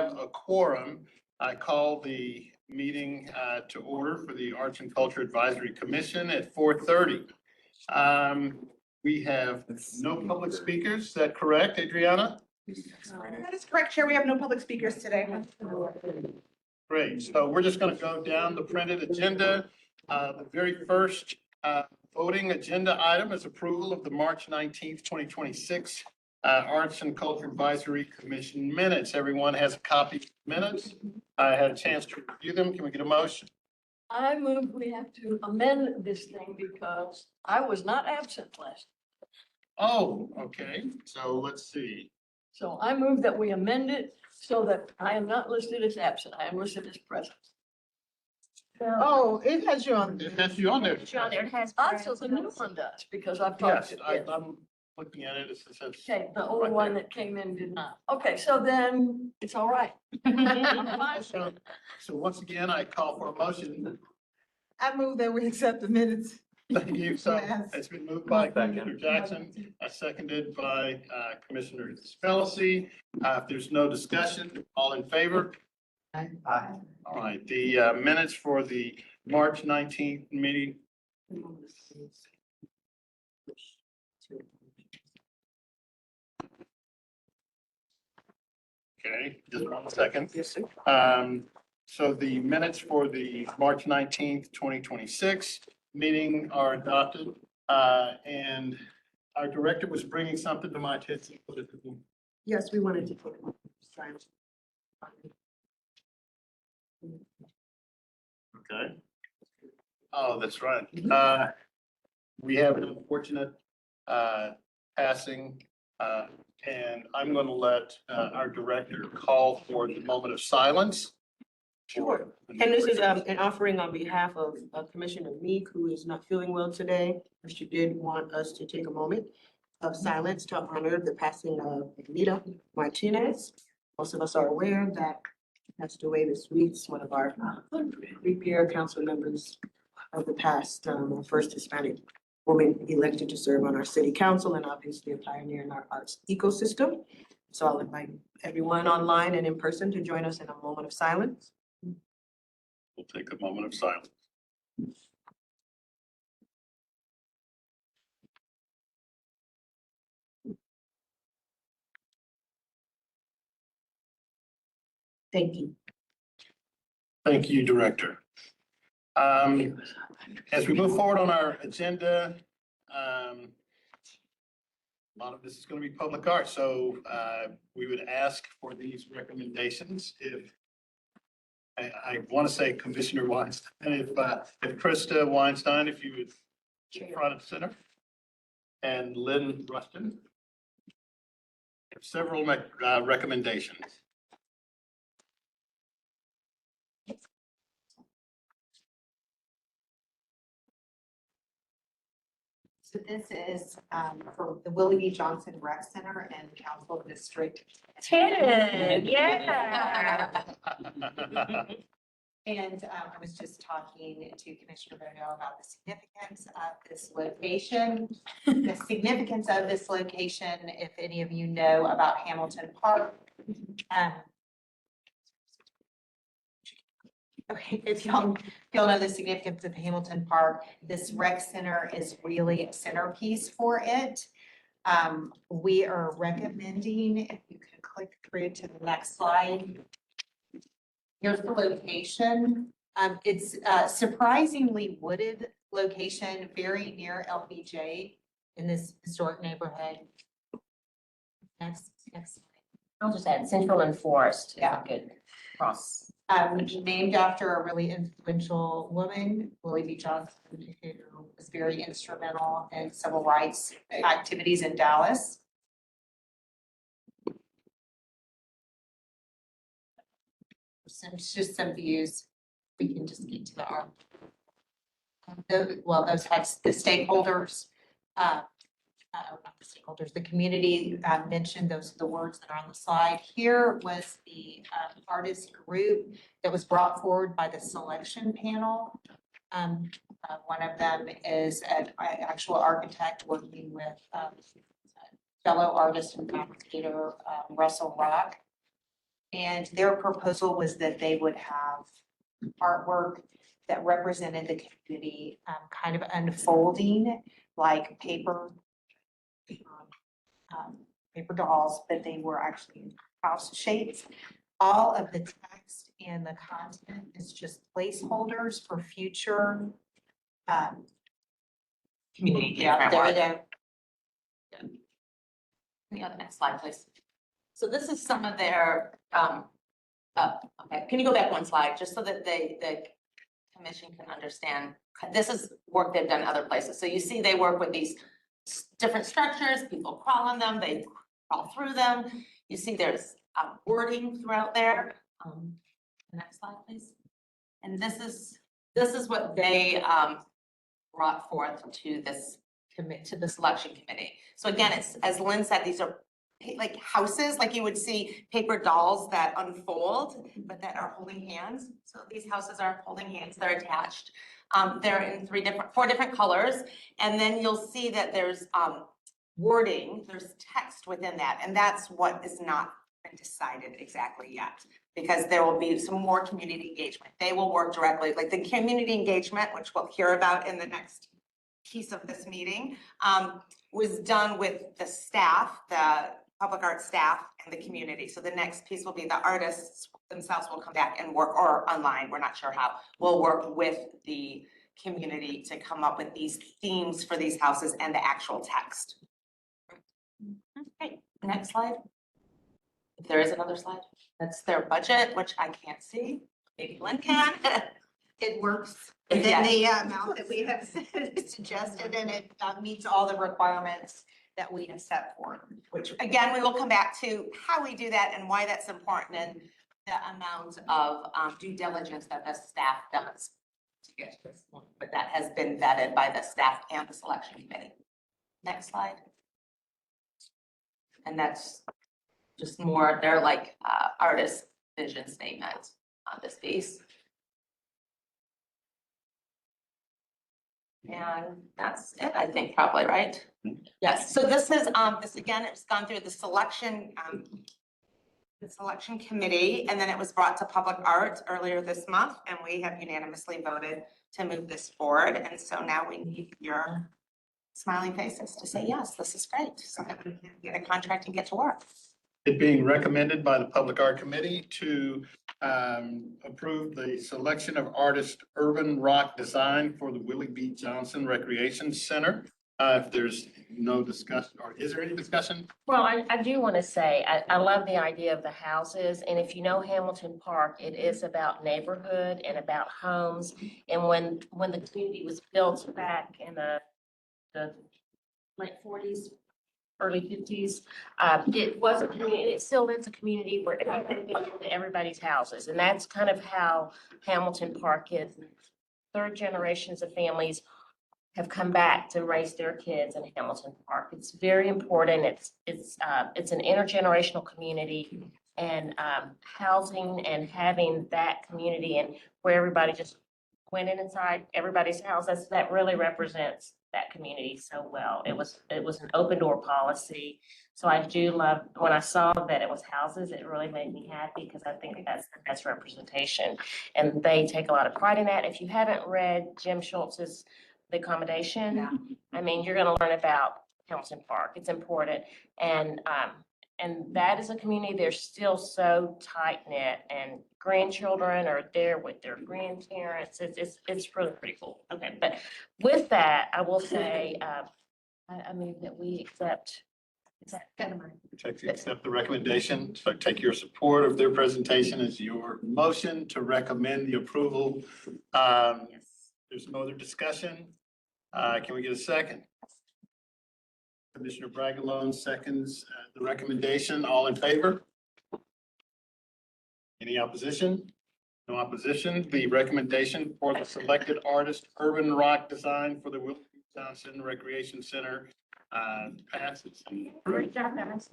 have a quorum. I call the meeting to order for the Arts and Culture Advisory Commission at 4:30. We have no public speakers. Is that correct, Adriana? That is correct, Chair. We have no public speakers today. Great. So we're just going to go down the printed agenda. The very first voting agenda item is approval of the March 19th, 2026 Arts and Culture Advisory Commission minutes. Everyone has a copy of the minutes. I had a chance to review them. Can we get a motion? I move we have to amend this thing because I was not absent last. Oh, okay. So let's see. So I move that we amend it so that I am not listed as absent. I am listed as present. Oh, it has you on. It has you on there. It has. Also, the new one does because I've talked. Yes, Yes. I'm looking at it. It says. Okay, the old one that came in did not. Okay, so then it's all right. So once again, I call for a motion. I move that we accept the minutes. Thank you. So Yes. it's been moved by Commissioner Jackson, seconded by Commissioner Spellacy. If there's no discussion, all in favor? Aye. All right, the minutes for the March 19th meeting. Okay, just 1 second. Yes, sir. So the minutes for the March 19th, 2026 meeting are adopted. And our director was bringing something to my attention. Yes, we wanted to put. Okay. Oh, that's right. We have an unfortunate passing, and I'm going to let our director call for the moment of silence. Sure. And this is an offering on behalf of Commissioner Meek, who is not feeling well today. She did want us to take a moment of silence to honor the passing of Anita Martinez. Most of us are aware that she passed away this week. It's one of our three-peer council members of the past, first Hispanic woman elected to serve on our city council and obviously a pioneer in our arts ecosystem. So I'll invite everyone online and in person to join us in a moment of silence. We'll take a moment of silence. Thank you. Thank you, Director. As we move forward on our agenda, a lot of this is going to be public art, so we would ask for these recommendations if I want to say Commissioner Weinstein, if Krista Weinstein, if you would get front and center, and Lynn Rustin. Several recommendations. So this is for the Willie B. Johnson Rec Center and Council District 10, yeah. And I was just talking to Commissioner Bono about the significance of this location. The significance of this location, if any of you know about Hamilton Park. Okay, if y'all know the significance of Hamilton Park, this rec center is really a centerpiece for it. We are recommending, if you can click through to the next slide. Here's the location. It's a surprisingly wooded location, very near LBJ in this historic neighborhood. Next. I'll just add Central and Forest. Yeah. Good cross. Named after a really influential woman, Willie B. Johnson, who was very instrumental in civil rights activities in Dallas. Just some views. We can just get to the art. Well, those had the stakeholders, not the stakeholders, the community mentioned. Those are the words that are on the slide. Here was the artist group that was brought forward by the selection panel. One of them is an actual architect working with fellow artist and fabricator Russell Rock. And their proposal was that they would have artwork that represented the community, kind of unfolding like paper dolls, but they were actually house shapes. All of the text and the content is just placeholders for future, Community yeah, engagement there work. you go. The other next slide, please. So this is some of their, okay, can you go back one slide, just so that the commission can understand? This is work they've done other places. So you see they work with these different structures, people crawl on them, they crawl through them. You see there's wording throughout there. Next slide, please. And this is what they brought forth to this to the selection committee. So again, it's, as Lynn said, these are like houses, like you would see paper dolls that unfold, but that are holding hands. So these houses are holding hands, they're attached. They're in four different colors. And then you'll see that there's wording, there's text within that. And that's what is not been decided exactly yet, because there will be some more community engagement. They will work directly, like the community engagement, which we'll hear about in the next piece of this meeting, was done with the staff, the public arts staff and the community. So the next piece will be the artists themselves will come back and work, or online, we're not sure how, will work with the community to come up with these themes for these houses and the actual text. Okay, next slide. If there is another slide, that's their budget, which I can't see. Maybe Lynn can. It works within Yes. the amount that we have suggested, and it meets all the requirements that we have set forth. Which again, we will come back to how we do that and why that's important and the amount of due diligence that the staff does to get to this point. But that has been vetted by the staff and the selection committee. Next slide. And that's just more, they're like artist vision statement on this piece. And that's it, I think, probably, right? Yes, so this is, this again, it's gone through the selection committee, and then it was brought to public art earlier this month, and we have unanimously voted to move this forward. And so now we need your smiling faces to say, yes, this is great, so that we can get a contract and get to work. It being recommended by the Public Art Committee to approve the selection of artist Urban Rock Design for the Willie B. Johnson Recreation Center. If there's no discussion, or is there any discussion? Well, I do want to say, I love the idea of the houses, and if you know Hamilton Park, it is about neighborhood and about homes. And when the community was built back in the late 40s, early 50s, it was a community, it still is a community where everybody's houses, and that's kind of how Hamilton Park is. Third generations of families have come back to raise their kids in Hamilton Park. It's very important. It's an intergenerational community, and housing and having that community and where everybody just went in inside everybody's house, that really represents that community so well. It was an open door policy. So I do love, when I saw that it was houses, it really made me happy because I think that's the best representation. And they take a lot of pride in that. If you haven't read Jim Schultz's The Accommodation, I mean, you're gonna learn about Hamilton Park. It's important. And that is a community, they're still so tight knit, and grandchildren are there with their grandparents. It's really pretty cool. Okay, but with that, I will say, I mean, that we accept. Is that kind of my? Accept the recommendation. So take your support of their presentation as your motion to recommend the approval. There's no other discussion. Can we get a second? Commissioner Bragalone seconds the recommendation. All in favor? Any opposition? No opposition. The recommendation for the selected artist Urban Rock Design for the Willie B. Johnson Recreation Center passes. Great job, guys.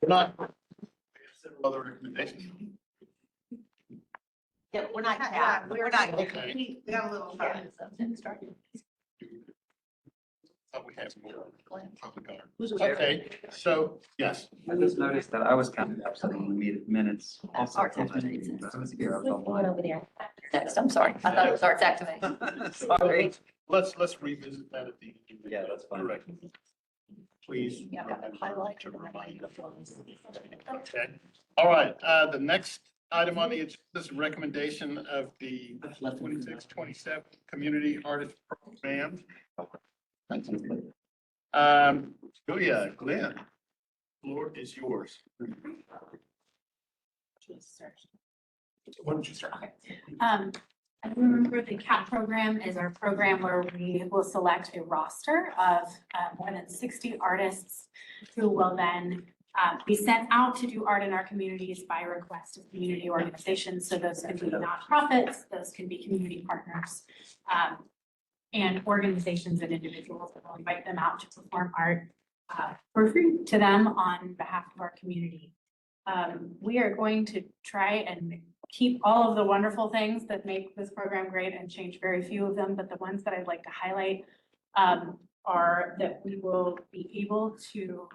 We're not. We have several other recommendations. Yeah, we're not, We're not. Okay. We got a little. Oh, we have more public art. Who's the- Okay, so, yes, I just noticed that I was counted absent on the minutes. Also, Arts from activated. I was here, I was One online. over there. Next, I'm sorry. I thought it was arts activation. Sorry. let's revisit that at the. Yeah, that's fine. Correct. Please. Yeah, I got that highlight. To remind us. Okay, all right, the next item on the agenda is a recommendation of the 26-27 Community Artist Program. Julia, Glenn, floor is yours. Why don't you start? Okay. I remember the CAP program is our program where we will select a roster of more than 60 artists who will then be sent out to do art in our communities by request of community organizations. So those can be nonprofits, those can be community partners, and organizations and individuals that will invite them out to perform art for free to them on behalf of our community. We are going to try and keep all of the wonderful things that make this program great and change very few of them, but the ones that I'd like to highlight are that we will be able to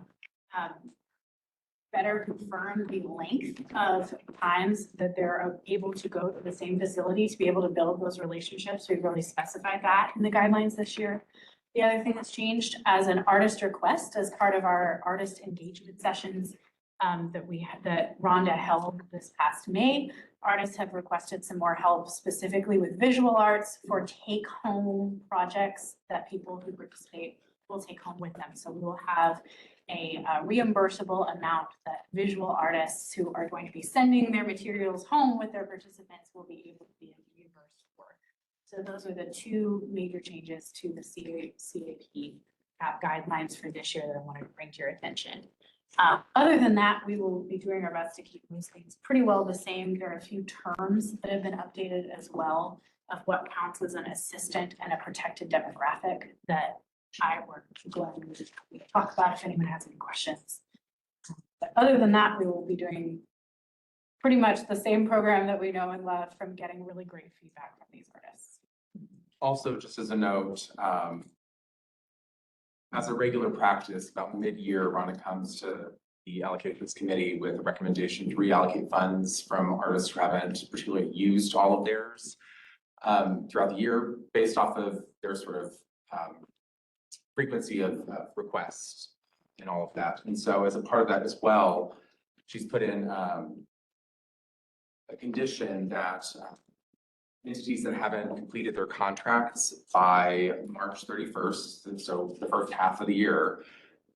better confirm the length of times that they're able to go to the same facility to be able to build those relationships. We've really specified that in the guidelines this year. The other thing that's changed as an artist request as part of our artist engagement sessions that Rhonda held this past May, artists have requested some more help specifically with visual arts for take-home projects that people who participate will take home with them. So we will have a reimbursable amount that visual artists who are going to be sending their materials home with their participants will be able to be reimbursed for. So those are the two major changes to the CAP guidelines for this year that I wanted to bring to your attention. Other than that, we will be doing our best to keep those things pretty well the same. There are a few terms that have been updated as well of what counts as an assistant and a protected demographic that I would gladly talk about if anyone has any questions. But other than that, we will be doing pretty much the same program that we know and love from getting really great feedback from these artists. Also, just as a note, as a regular practice, about mid-year, Rhonda comes to the allocations committee with a recommendation to reallocate funds from artists who haven't particularly used all of theirs throughout the year based off of their sort of frequency of requests and all of that. And so as a part of that as well, she's put in a condition that entities that haven't completed their contracts by March 31st, and so the first half of the year,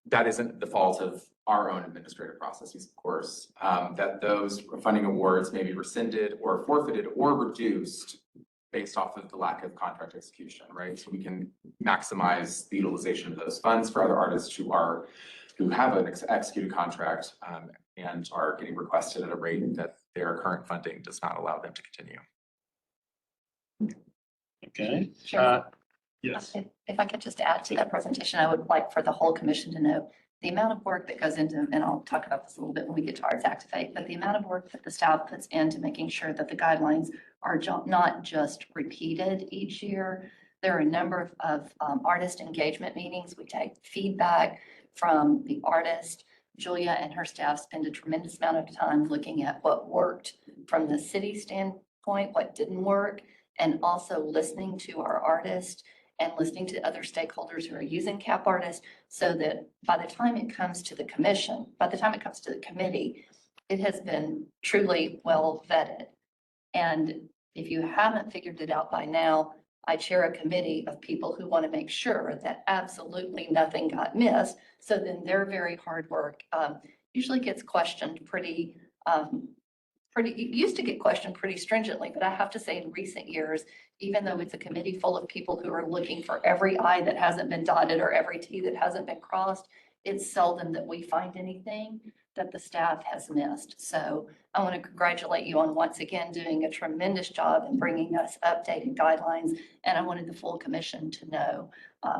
that isn't the fault of our own administrative processes, of course, that those funding awards may be rescinded or forfeited or reduced based off of the lack of contract execution, right? So we can maximize the utilization of those funds for other artists who have an executed contract and are getting requested at a rate that their current funding does not allow them to continue. Okay, Sure. yes. If I could just add to that presentation, I would like for the whole commission to know the amount of work that goes into, and I'll talk about this a little bit when we get to Arts Activate, but the amount of work that the staff puts into making sure that the guidelines are not just repeated each year. There are a number of artist engagement meetings. We take feedback from the artist. Julia and her staff spend a tremendous amount of time looking at what worked from the city standpoint, what didn't work, and also listening to our artists and listening to other stakeholders who are using CAP artists, so that by the time it comes to the commission, by the time it comes to the committee, it has been truly well vetted. And if you haven't figured it out by now, I chair a committee of people who want to make sure that absolutely nothing got missed. So then their very hard work usually gets questioned it used to get questioned pretty stringently, but I have to say in recent years, even though it's a committee full of people who are looking for every I that hasn't been dotted or every T that hasn't been crossed, it's seldom that we find anything that the staff has missed. So I want to congratulate you on once again doing a tremendous job in bringing us updated guidelines. And I wanted the full commission to know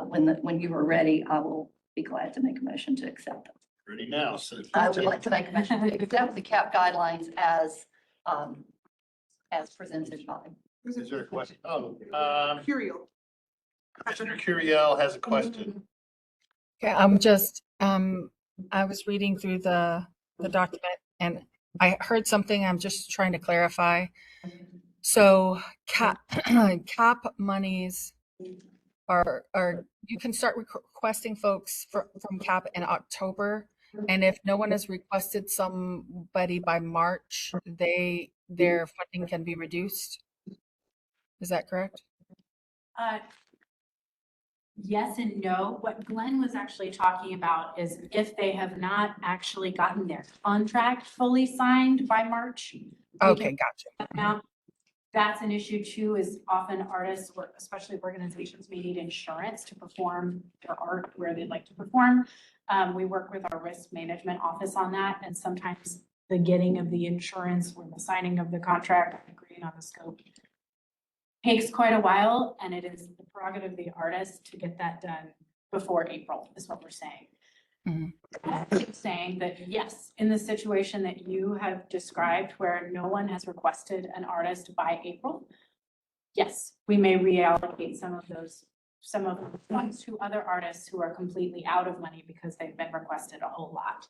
when you were ready, I will be glad to make a motion to accept them. Ready now, so. I would like to make a motion to accept the CAP guidelines as presented by. Is there a question? Oh, Curial. Mr. Curiel has a question. Okay, I was reading through the document and I heard something I'm just trying to clarify. So cap, cap monies are, you can start requesting folks from cap in October. And if no one has requested somebody by March, their funding can be reduced. Is that correct? Yes and no. What Glenn was actually talking about is if they have not actually gotten their contract fully signed by March. we Okay, can gotcha. Now, that's an issue too, is often artists or especially organizations may need insurance to perform their art where they'd like to perform. We work with our risk management office on that, and sometimes the getting of the insurance or the signing of the contract, agreeing on the scope takes quite a while, and it is the prerogative of the artist to get that done before April, is what we're saying. Saying that, yes, in the situation that you have described where no one has requested an artist by April, yes, we may reallocate some of the funds to other artists who are completely out of money because they've been requested a whole lot.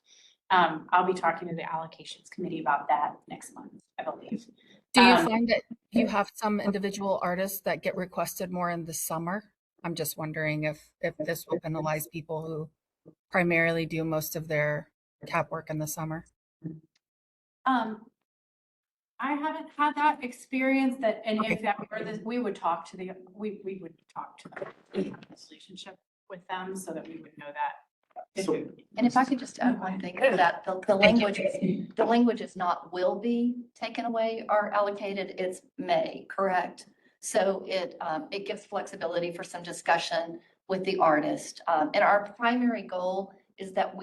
I'll be talking to the allocations committee about that next month, I believe. Do you find that you have some individual artists that get requested more in the summer? I'm just wondering if this will penalize people who primarily do most of their cap work in the summer. I haven't had that experience that, and Okay. if that were this, we would talk to the relationship with them so that we would know that. And if I could just add one thing to that, the language is not will be taken away or allocated, it's may, correct? So it gives flexibility for some discussion with the artist. And our primary goal is that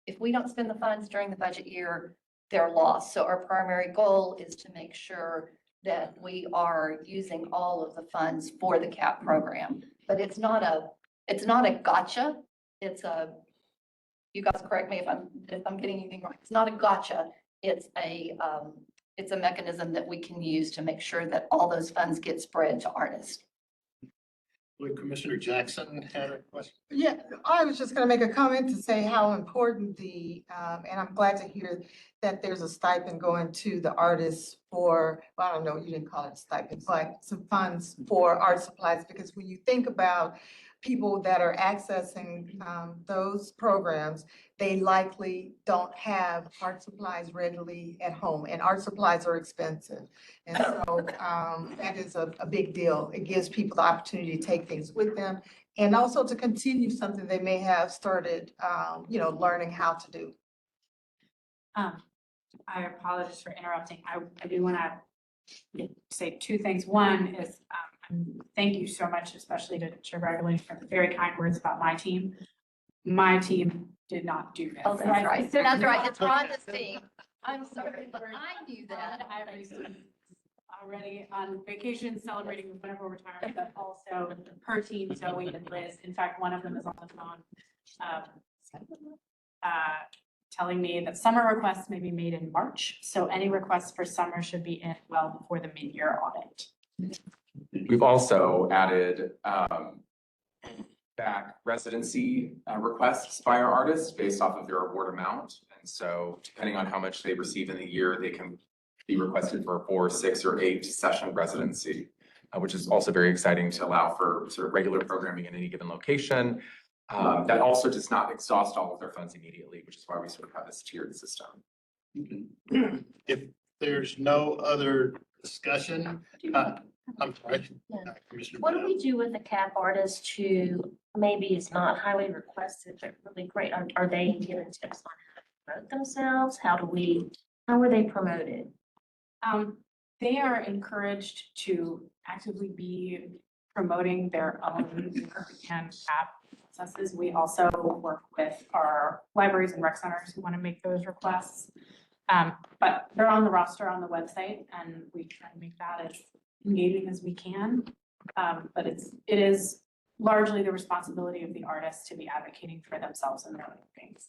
if we don't spend the funds during the budget year, they're lost. So our primary goal is to make sure that we are using all of the funds for the CAP program. But it's not a gotcha. You guys correct me if I'm getting anything wrong. It's not a gotcha. It's a mechanism that we can use to make sure that all those funds get spread to artists. Commissioner Jackson had a question. Yeah, I was just gonna make a comment to say how important and I'm glad to hear that there's a stipend going to the artists for, well, I don't know, you didn't call it a stipend, but some funds for art supplies, because when you think about people that are accessing those programs, they likely don't have art supplies readily at home, and art supplies are expensive. And so that is a big deal. It gives people the opportunity to take things with them and also to continue something they may have started, learning how to do. I apologize for interrupting. I do want to say two things. One is, thank you so much, especially to Chair Baggerly, for the very kind words about my team. My team did not do this. Oh, that's right. That's right. It's Rhonda's team. I'm sorry, but I knew that. I was already on vacation celebrating with whatever retirement, but also her team, Zoe and Liz. In fact, one of them is on the phone telling me that summer requests may be made in March. So any requests for summer should be in well before the mid-year audit. We've also added back residency requests by our artists based off of their award amount. And so depending on how much they receive in the year, they can be requested for 4, 6, or 8 session residency, which is also very exciting to allow for sort of regular programming in any given location. That also does not exhaust all of their funds immediately, which is why we sort of have this tiered system. If there's no other discussion, I'm sorry. Yeah. Commissioner What do Bell. we do with the CAP artist who maybe is not highly requested, but really great? Are they given tips on how to promote themselves? How are they promoted? They are encouraged to actively be promoting their own work and CAP processes. We also work with our libraries and rec centers who want to make those requests. But they're on the roster on the website, and we try to make that as engaging as we can. But it is largely the responsibility of the artist to be advocating for themselves and their own things.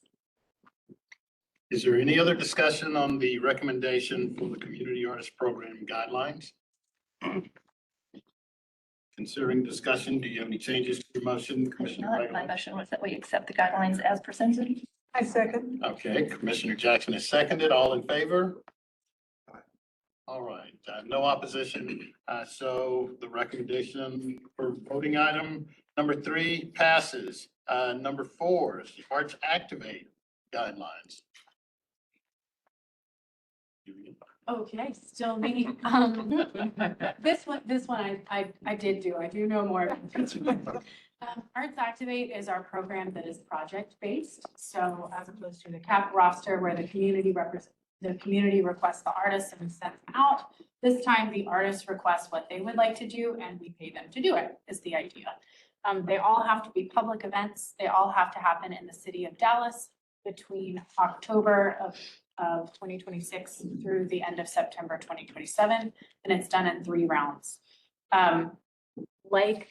Is there any other discussion on the recommendation for the Community Artist Program guidelines? Can considering discussion, do you have any changes to your motion, Commissioner My Reagan? motion was that we accept the guidelines as presented. I second. Okay, Commissioner Jackson is seconded. All in favor? All right, no opposition. So the recommendation for voting item number 3 passes. Number 4 is the Arts Activate guidelines. Okay, still me. This one I did do. I do know more. Arts Activate is our program that is project-based. So as opposed to the CAP roster where the community requests the artists and sends them out. This time the artists request what they would like to do and we pay them to do it, is the idea. They all have to be public events. They all have to happen in the city of Dallas between October of 2026 through the end of September 2027, and it's done in 3 rounds. Like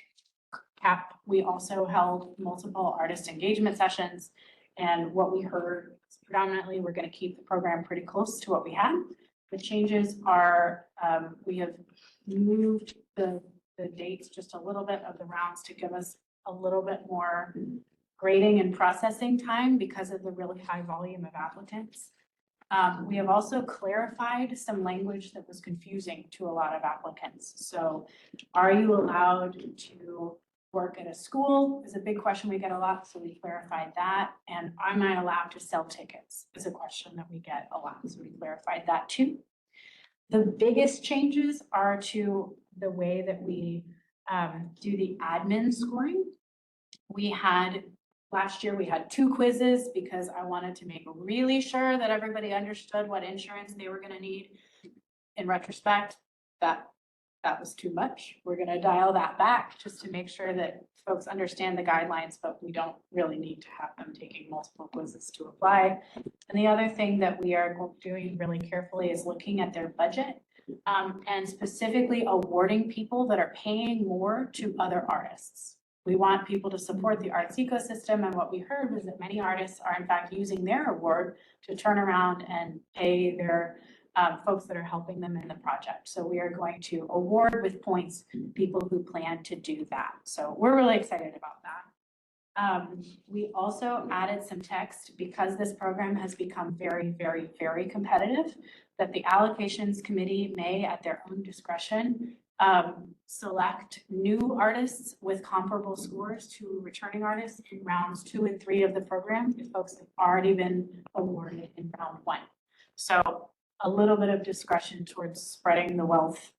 CAP, we also held multiple artist engagement sessions, and what we heard is predominantly we're going to keep the program pretty close to what we had. The changes are we have moved the dates just a little bit of the rounds to give us a little bit more grading and processing time because of the really high volume of applicants. We have also clarified some language that was confusing to a lot of applicants. So are you allowed to work at a school is a big question we get a lot. So we clarified that. And am I allowed to sell tickets is a question that we get a lot. So we clarified that too. The biggest changes are to the way that we do the admin scoring. Last year, we had 2 quizzes because I wanted to make really sure that everybody understood what insurance they were going to need. In retrospect, that was too much. We're going to dial that back just to make sure that folks understand the guidelines, but we don't really need to have them taking multiple quizzes to apply. And the other thing that we are doing really carefully is looking at their budget and specifically awarding people that are paying more to other artists. We want people to support the arts ecosystem, and what we heard was that many artists are in fact using their award to turn around and pay their folks that are helping them in the project. So we are going to award with points people who plan to do that. So we're really excited about that. We also added some text because this program has become very, very, very competitive, that the allocations committee may at their own discretion select new artists with comparable scores to returning artists in rounds 2 and 3 of the program if folks have already been awarded in round 1. So a little bit of discretion towards spreading the wealth,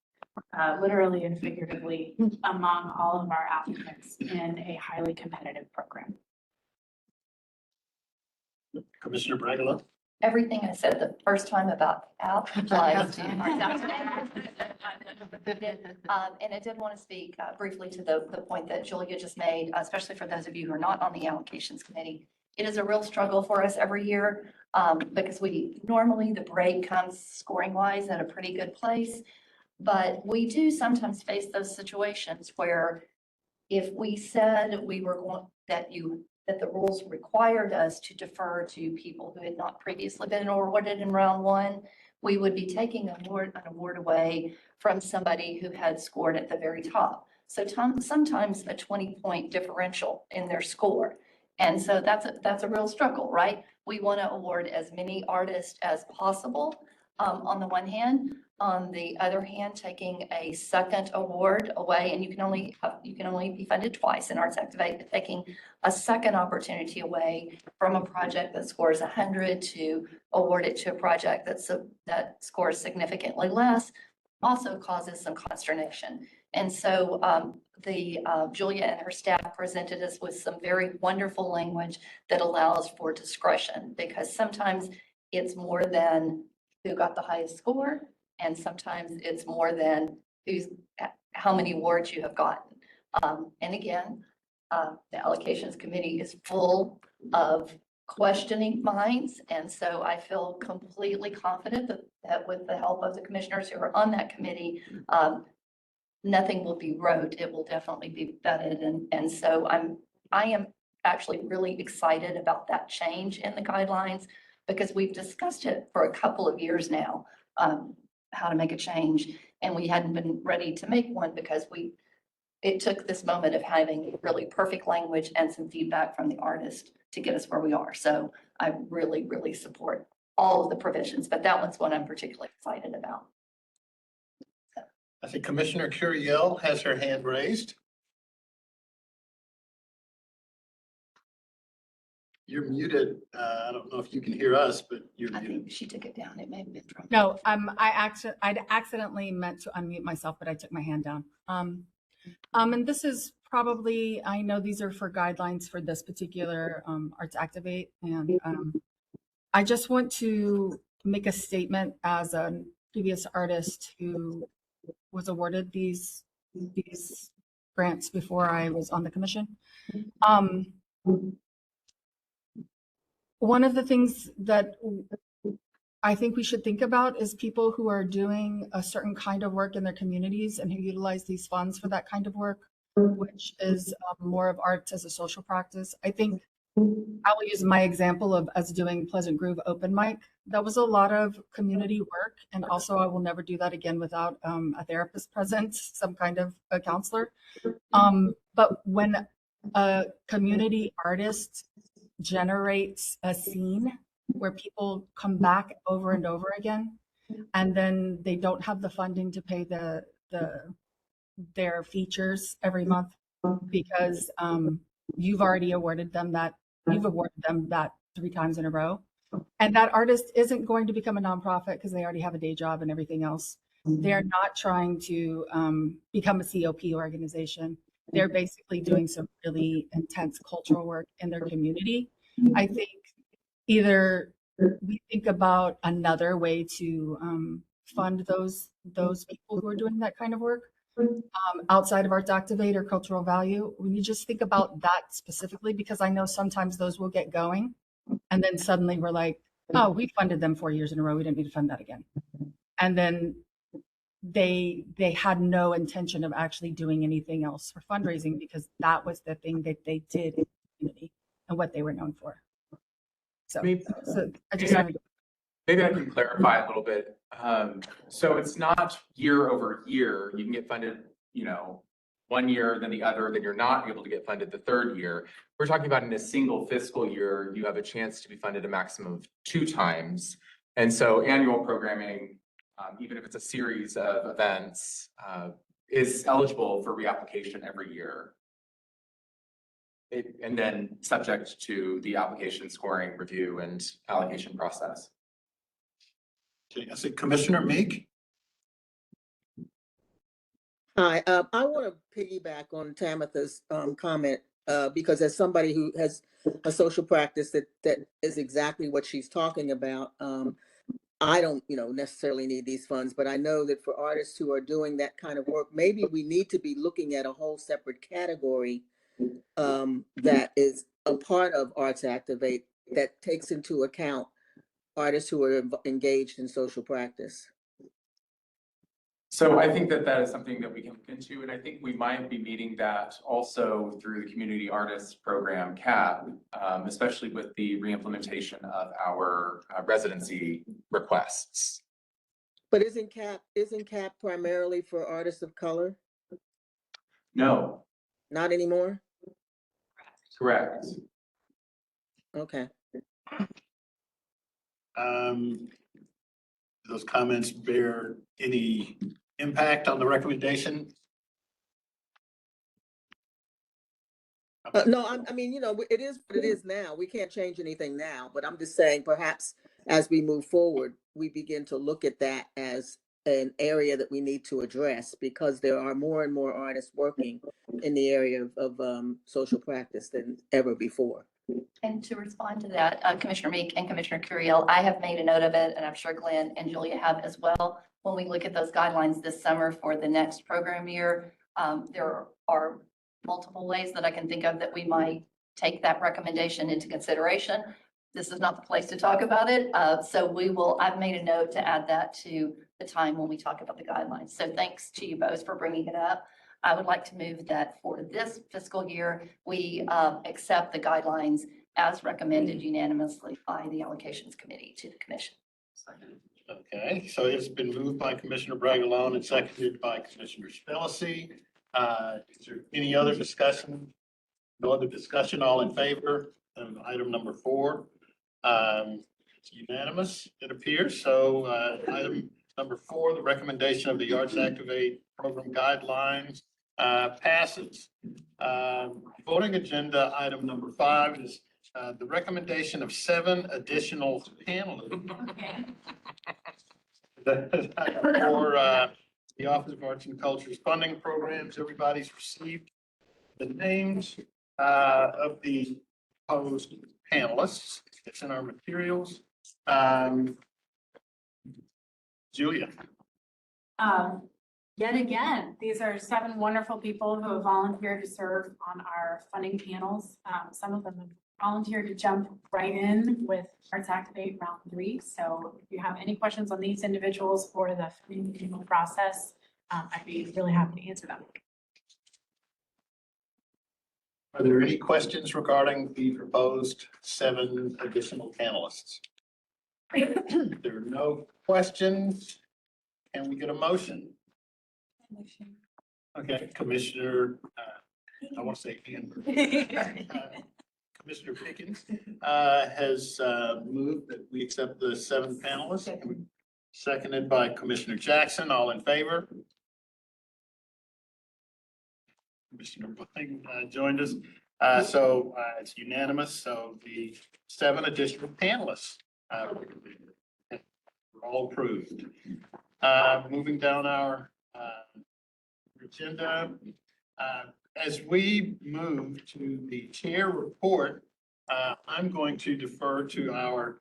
literally and figuratively, among all of our applicants in a highly competitive program. Commissioner Bragala? Everything I said the first time about ALP applies to Arts Activate. And I did want to speak briefly to the point that Julia just made, especially for those of you who are not on the allocations committee. It is a real struggle for us every year because normally the break comes scoring wise at a pretty good place. But we do sometimes face those situations where if we said we were going, that the rules required us to defer to people who had not previously been awarded in round 1, we would be taking an award away from somebody who had scored at the very top. So sometimes a 20-point differential in their score. And so that's a real struggle, right? We want to award as many artists as possible on the one hand. On the other hand, taking a second award away, and you can only be funded twice in Arts Activate, but taking a second opportunity away from a project that scores 100 to award it to a project that scores significantly less also causes some consternation. And so Julia and her staff presented us with some very wonderful language that allows for discretion, because sometimes it's more than who got the highest score, and sometimes it's more than how many awards you have gotten. And again, the allocations committee is full of questioning minds. And so I feel completely confident that with the help of the commissioners who are on that committee, nothing will be rote. It will definitely be vetted. And so I am actually really excited about that change in the guidelines, because we've discussed it for a couple of years now, how to make a change. And we hadn't been ready to make one because we it took this moment of having really perfect language and some feedback from the artist to get us where we are. So I really, really support all of the provisions, but that one's one I'm particularly excited about. I think Commissioner Curiel has her hand raised. You're muted. I don't know if you can hear us, but you're I muted. think she took it down. It may have been from. No, I'd accidentally meant to unmute myself, but I took my hand down. And this is probably, I know these are for guidelines for this particular Arts Activate, and I just want to make a statement as a previous artist who was awarded these grants before I was on the commission. One of the things that I think we should think about is people who are doing a certain kind of work in their communities and who utilize these funds for that kind of work, which is more of arts as a social practice. I think I will use my example of us doing Pleasant Grove open mic. That was a lot of community work. And also I will never do that again without a therapist present, some kind of a counselor. But when a community artist generates a scene where people come back over and over again, and then they don't have the funding to pay their features every month because you've awarded them that 3 times in a row. And that artist isn't going to become a nonprofit because they already have a day job and everything else. They're not trying to become a COP organization. They're basically doing some really intense cultural work in their community. I think either we think about another way to fund those people who are doing that kind of work outside of Arts Activate or Cultural Value. We just think about that specifically because I know sometimes those will get going and then suddenly we're like, oh, we funded them 4 years in a row. We didn't need to fund that again. And then they had no intention of actually doing anything else for fundraising because that was the thing that they did in the community and what they were known for. So I just wanted to. Maybe I can clarify a little bit. So it's not year over year. You can get funded, 1 year, then the other, then you're not able to get funded the third year. We're talking about in a single fiscal year, you have a chance to be funded a maximum of 2 times. And so annual programming, even if it's a series of events, is eligible for reapplication every year. And then subject to the application scoring review and allocation process. Okay, I see Commissioner Meek. Hi, I want to piggyback on Tamitha's comment because as somebody who has a social practice that is exactly what she's talking about, I don't, necessarily need these funds, but I know that for artists who are doing that kind of work, maybe we need to be looking at a whole separate category that is a part of Arts Activate that takes into account artists who are engaged in social practice. So I think that is something that we can look into, and I think we might be meeting that also through the Community Artists Program, CAP, especially with the reimplementation of our residency requests. But isn't CAP primarily for artists of color? No. Not anymore? Correct. Okay. Those comments bear any impact on the recommendation? No, I mean, it is what it is now. We can't change anything now, but I'm just saying perhaps as we move forward, we begin to look at that as an area that we need to address because there are more and more artists working in the area of social practice than ever before. And to respond to that, Commissioner Meek and Commissioner Curiel, I have made a note of it, and I'm sure Glenn and Julia have as well. When we look at those guidelines this summer for the next program year, there are multiple ways that I can think of that we might take that recommendation into consideration. This is not the place to talk about it. So I've made a note to add that to the time when we talk about the guidelines. So thanks to you both for bringing it up. I would like to move that for this fiscal year, we accept the guidelines as recommended unanimously by the allocations committee to the commission. Okay, so it's been moved by Commissioner Bragalone and seconded by Commissioner Spellacy Is there any other discussion? No other discussion, all in favor of item number 4? It's unanimous, it appears. So, item number 4, the recommendation of the Arts Activate Program Guidelines, passes. Voting agenda item number 5 is, the recommendation of 7 additional panelists for, the Office of Arts and Culture's funding programs. Everybody's received the names of the proposed panelists. It's in our materials. Julia. Yet again, these are 7 wonderful people who have volunteered to serve on our funding panels. Some of them have volunteered to jump right in with Arts Activate Round 3. So if you have any questions on these individuals or the funding panel process, I'd be really happy to answer them. Are there any questions regarding the proposed 7 additional panelists? If there are no questions, can we get a motion? Okay, Commissioner, I want to say Commissioner Pickens has moved that we accept the 7 panelists. Seconded by Commissioner Jackson. All in favor? Commissioner Bunning joined us. So it's unanimous. So the 7 additional panelists are all approved. Moving down our agenda, as we move to the chair report, I'm going to defer to our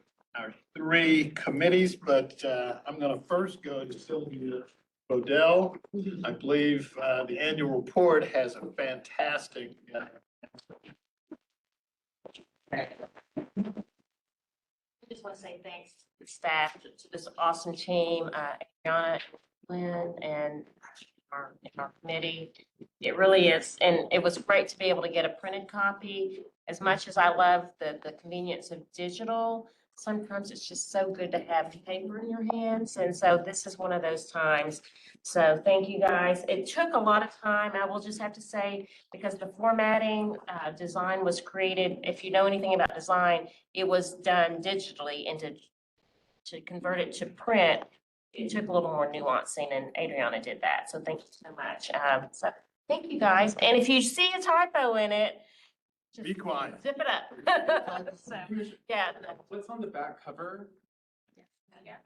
3 committees, but I'm going to first go to Sylvia Bodell. I believe the annual report has a fantastic I just want to say thanks to the staff, to this awesome team, Adriana, Lynn, and our committee. It really is, and it was great to be able to get a printed copy. As much as I love the convenience of digital, sometimes it's just so good to have paper in your hands, and so this is one of those times. So thank you, guys. It took a lot of time, I will just have to say, because the formatting design was created. If you know anything about design, it was done digitally, and to convert it to print, it took a little more nuancing, and Adriana did that. So thank you so much. So thank you, guys. And if you see a typo in it, just be quiet. zip it up. So, yeah. What's on the back cover? Yeah.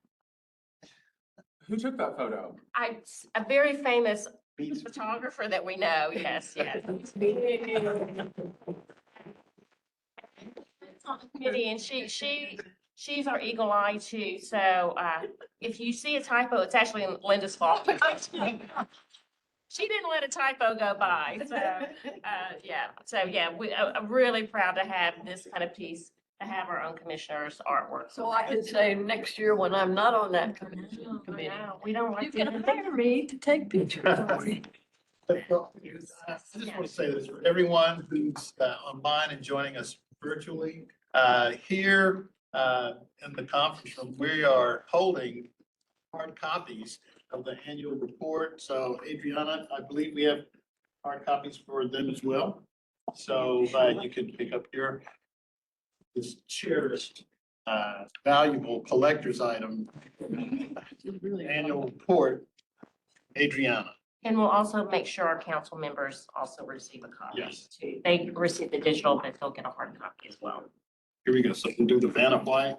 Who took that photo? A very famous photographer that we know. Yes, yes. On the committee, and she's our eagle eye too. So if you see a typo, it's actually Linda's fault. She didn't let a typo go by. So yeah. So yeah, I'm really proud to have this kind of piece, to have our own commissioner's artwork. So I can say next year when I'm not on that committee, We don't like you can hire me to take pictures for you. I just want to say this for everyone who's online and joining us virtually. Here in the conference room, we are holding hard copies of the annual report. So Adriana, I believe we have hard copies for them as well. So you can pick up this cherished, valuable collector's item, annual report, Adriana. And we'll also make sure our council members also receive a copy Yes. too. They receive the digital, but they'll get a hard copy as well. Here we go. So we'll do the Vanna White.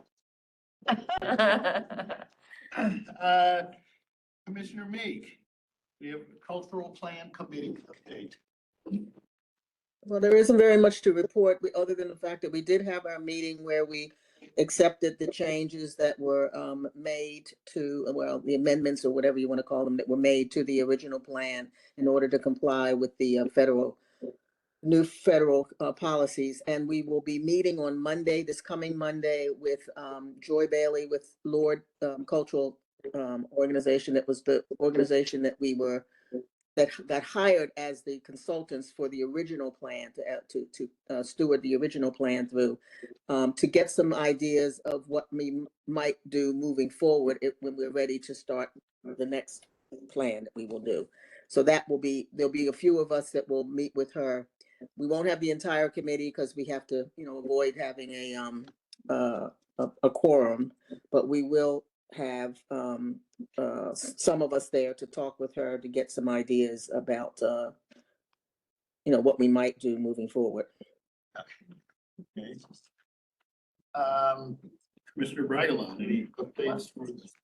Commissioner Meek, we have a cultural plan committee update. Well, there isn't very much to report, other than the fact that we did have our meeting where we accepted the changes that were made to, well, the amendments or whatever you want to call them, that were made to the original plan in order to comply with the new federal policies. And we will be meeting on Monday, this coming Monday, with Joy Bailey with Lord Cultural Organization. That was the organization that that got hired as the consultants for the original plan to steward the original plan through, to get some ideas of what we might do moving forward when we're ready to start the next plan that we will do. So that will be, there'll be a few of us that will meet with her. We won't have the entire committee because we have to, avoid having a quorum, but we will have some of us there to talk with her to get some ideas about what we might do moving forward. Okay. Commissioner Bragelon, any updates?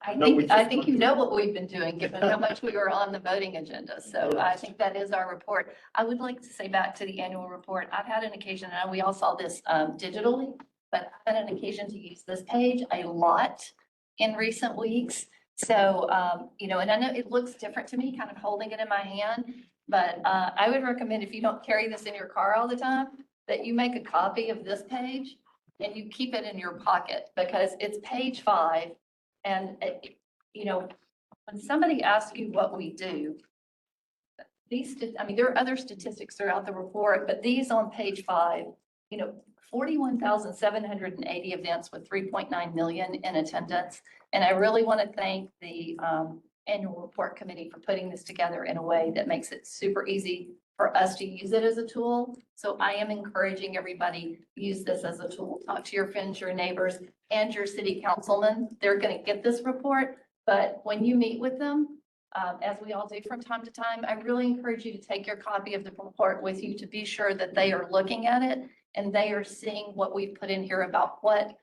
I think you know what we've been doing, given how much we were on the voting agenda. So I think that is our report. I would like to say back to the annual report, I've had an occasion, and we all saw this digitally, but I've had an occasion to use this page a lot in recent weeks. So, and I know it looks different to me, kind of holding it in my hand, but I would recommend, if you don't carry this in your car all the time, that you make a copy of this page and you keep it in your pocket, because it's page 5. And, when somebody asks you what we do, there are other statistics throughout the report, but these on page 5, 41,780 events with 3.9 million in attendance. And I really want to thank the annual report committee for putting this together in a way that makes it super easy for us to use it as a tool. So I am encouraging everybody, use this as a tool. Talk to your friends, your neighbors, and your city councilmen. They're going to get this report, but when you meet with them, as we all do from time to time, I really encourage you to take your copy of the report with you to be sure that they are looking at it and they are seeing what we've put in here about what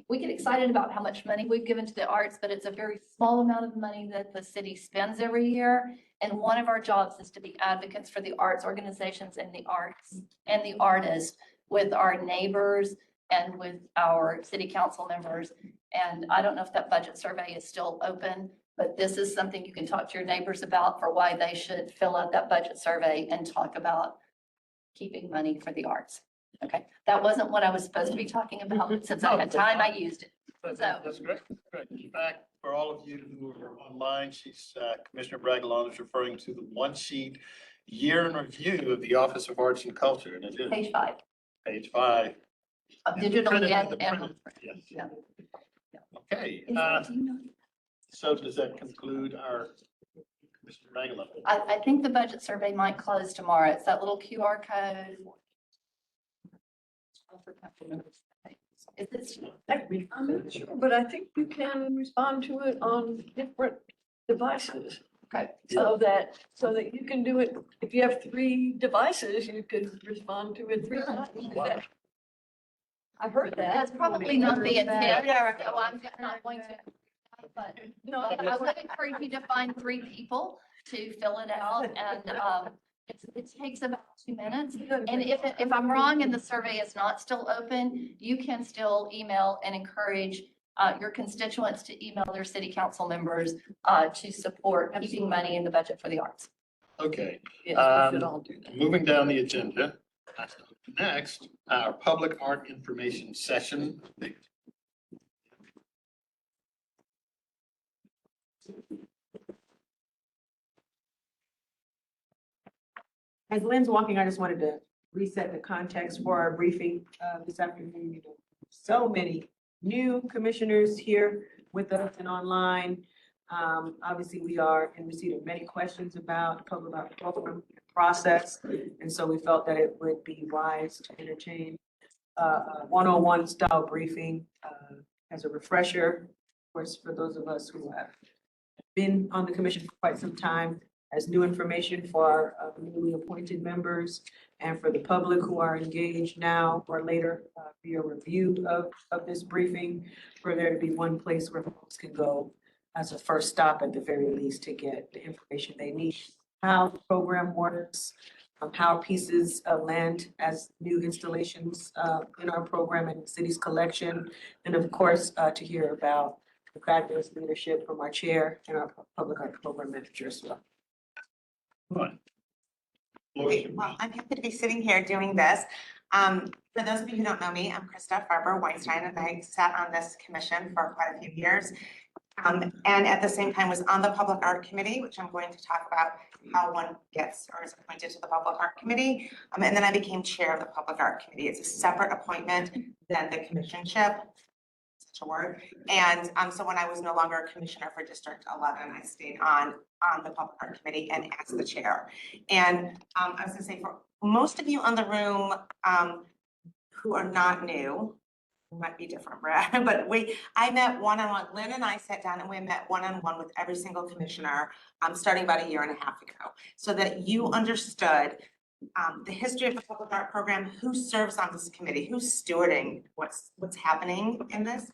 we get excited about, how much money we've given to the arts, but it's a very small amount of money that the city spends every year. And one of our jobs is to be advocates for the arts organizations and the arts and the artists with our neighbors and with our city council members. And I don't know if that budget survey is still open, but this is something you can talk to your neighbors about for why they should fill out that budget survey and talk about keeping money for the arts. Okay, that wasn't what I was supposed to be talking about, but since I had time, I used it. That's great. Great. In fact, for all of you who are online, Commissioner Bragelon is referring to the one sheet year in review of the Office of Arts and Culture. And it is Page 5. Page 5. Digital Yes. yeah. Okay. So does that conclude our Commissioner Bragelon? I think the budget survey might close tomorrow. It's that little QR code. I'm not sure, but I think you can respond to it on different devices. Okay. So that you can do it, if you have 3 devices, you could respond to it 3 times. I heard that. That's probably not the intent. So I'm not going to. But I would encourage you to find 3 people to fill it out, and it takes about 2 minutes. And if I'm wrong and the survey is not still open, you can still email and encourage your constituents to email their city council members to support keeping money in the budget for the arts. Okay. Yes, we should all do that. Moving down the agenda. Next, our public art information session. As Lynn's walking, I just wanted to reset the context for our briefing this afternoon. So many new commissioners here with us and online. Obviously, we are in receipt of many questions about public art program process. And so we felt that it would be wise to entertain a one-on-one style briefing as a refresher. Of course, for those of us who have been on the commission for quite some time, as new information for our newly appointed members and for the public who are engaged now or later via review of this briefing, for there to be one place where folks can go as a first stop at the very least to get the information they need, how the program works, how pieces land as new installations in our program and the city's collection, and of course, to hear about the fabulous leadership from our chair and our public art program manager as well. Right. Great. Well, I'm happy to be sitting here doing this. For those of you who don't know me, I'm Krista Farber-Weinstein, and I sat on this commission for quite a few years. And at the same time was on the Public Art Committee, which I'm going to talk about how one gets or is appointed to the Public Art Committee. And then I became chair of the Public Art Committee. It's a separate appointment than the commissionship, such a word. And so when I was no longer a commissioner for District 11, I stayed on on the Public Art Committee and as the chair. And I was gonna say, for most of you on the room who are not new, it might be different, Brad, but I met one-on-one, Lynn and I sat down and we met one-on-one with every single commissioner, starting about a year and a half ago, so that you understood the history of the public art program, who serves on this committee, who's stewarding what's happening in this.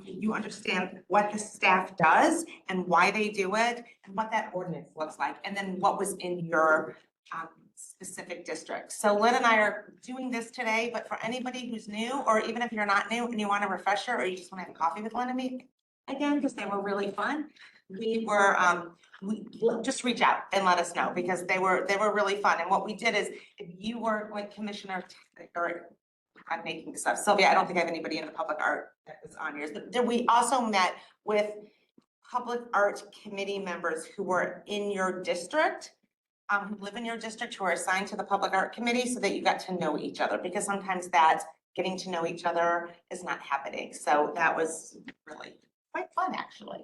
You understand what the staff does and why they do it and what that ordinance looks like, and then what was in your specific district. So Lynn and I are doing this today, but for anybody who's new, or even if you're not new and you want a refresher, or you just want to have coffee with Lynn and me again, because they were really fun. We just reach out and let us know, because they were really fun. And what we did is, if you were like Commissioner, or I'm making this up, Sylvia, I don't think I have anybody in the public art that was on yours, but then we also met with public art committee members who were in your district, who live in your district, who are assigned to the public art committee, so that you got to know each other, because sometimes that getting to know each other is not happening. So that was really quite fun, actually.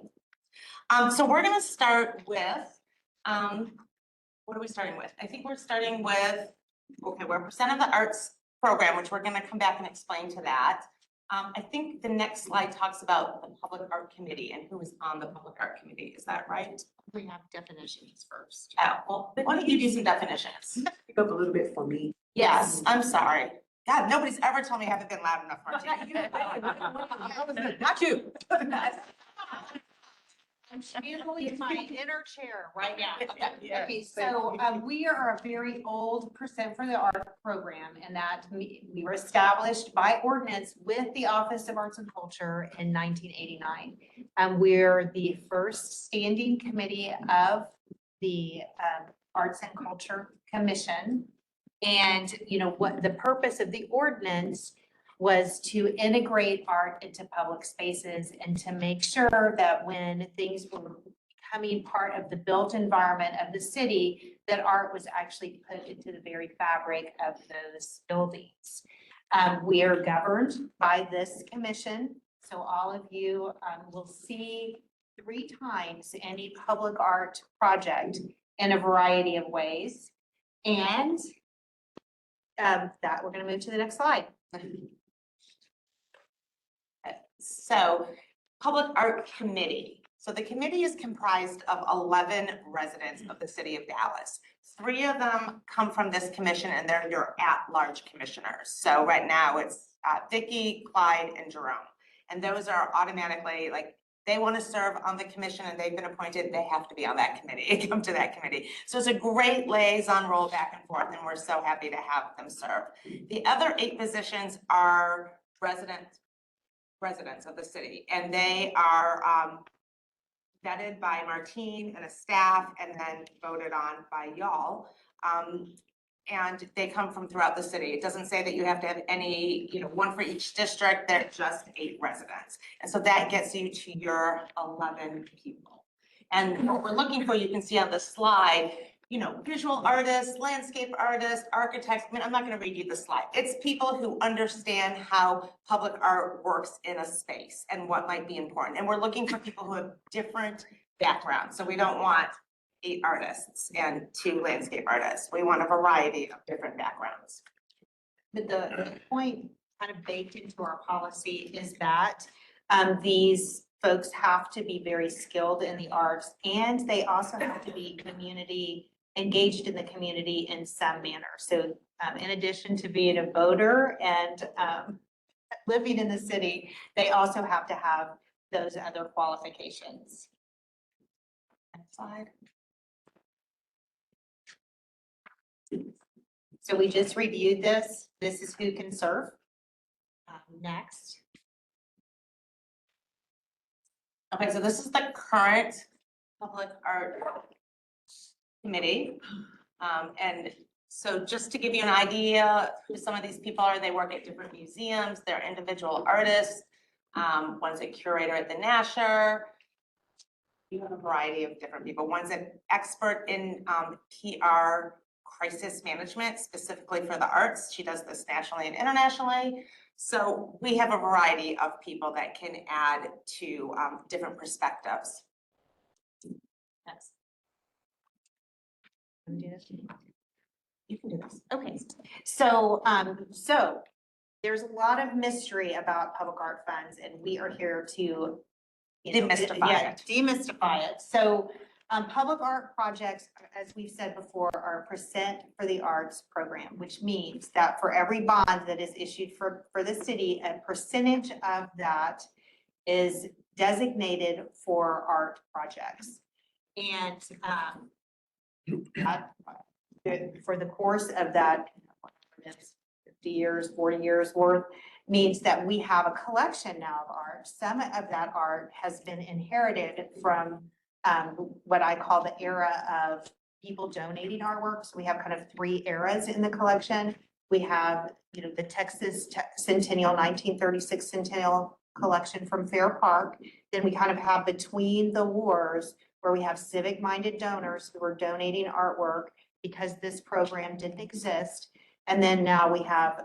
So we're gonna start with, what are we starting with? I think we're starting with, okay, we're percent of the arts program, which we're gonna come back and explain to that. I think the next slide talks about the public art committee and who is on the public art committee. Is that right? We have definitions first. Oh, well, why don't you do some definitions? Pick up a little bit for me. Yes, I'm sorry. God, nobody's ever told me I haven't been loud enough, Martina. Not you. I'm usually my inner chair right now. Yes, Okay, thank so we are a very old Percent for the Art program, and that we were established by ordinance with the Office of Arts and Culture in 1989. We're the first standing committee of the Arts and Culture Commission. And what the purpose of the ordinance was to integrate art into public spaces and to make sure that when things were becoming part of the built environment of the city, that art was actually put into the very fabric of those buildings. We are governed by this commission. So all of you will see 3 times any public art project in a variety of ways. And that we're going to move to the next slide. So, Public Art Committee. So the committee is comprised of 11 residents of the city of Dallas. 3 of them come from this commission, and they're your at-large commissioners. So right now it's Vicky, Clyde, and Jerome. And those are automatically, like, they want to serve on the commission and they've been appointed, they have to be on that committee, come to that committee. So it's a great liaison role back and forth, and we're so happy to have them serve. The other 8 positions are residents of the city, and they are vetted by Martine and a staff, and then voted on by y'all. And they come from throughout the city. It doesn't say that you have to have any, one for each district. They're just 8 residents. And so that gets you to your 11 people. And what we're looking for, you can see on the slide, visual artists, landscape artists, architects. I mean, I'm not going to read you the slide. It's people who understand how public art works in a space and what might be important. And we're looking for people who have different backgrounds. So we don't want 8 artists and 2 landscape artists. We want a variety of different backgrounds. But the point kind of baked into our policy is that these folks have to be very skilled in the arts, and they also have to be engaged in the community in some manner. So in addition to being a voter and living in the city, they also have to have those other qualifications. Next slide. So we just reviewed this. This is who can serve. Next. Okay, so this is the current Public Art Committee. And so just to give you an idea who some of these people are, they work at different museums, they're individual artists. One's a curator at the Nasher. You have a variety of different people. One's an expert in PR crisis management, specifically for the arts. She does this nationally and internationally. So we have a variety of people that can add to different perspectives. Next. Wanna do this? You can do this. Okay, so, there's a lot of mystery about public art funds and we are here to Demystify it. Demystify it. So, public art projects, as we've said before, are a percent for the arts program, which means that for every bond that is issued for the city, a percentage of that is designated for art projects. And, for the course of that, 50 years, 40 years worth, means that we have a collection now of art. Some of that art has been inherited from what I call the era of people donating artwork. So we have kind of 3 eras in the collection. We have, the Texas Centennial, 1936 Centennial collection from Fair Park. Then we kind of have between the wars where we have civic-minded donors who are donating artwork because this program didn't exist. And then now we have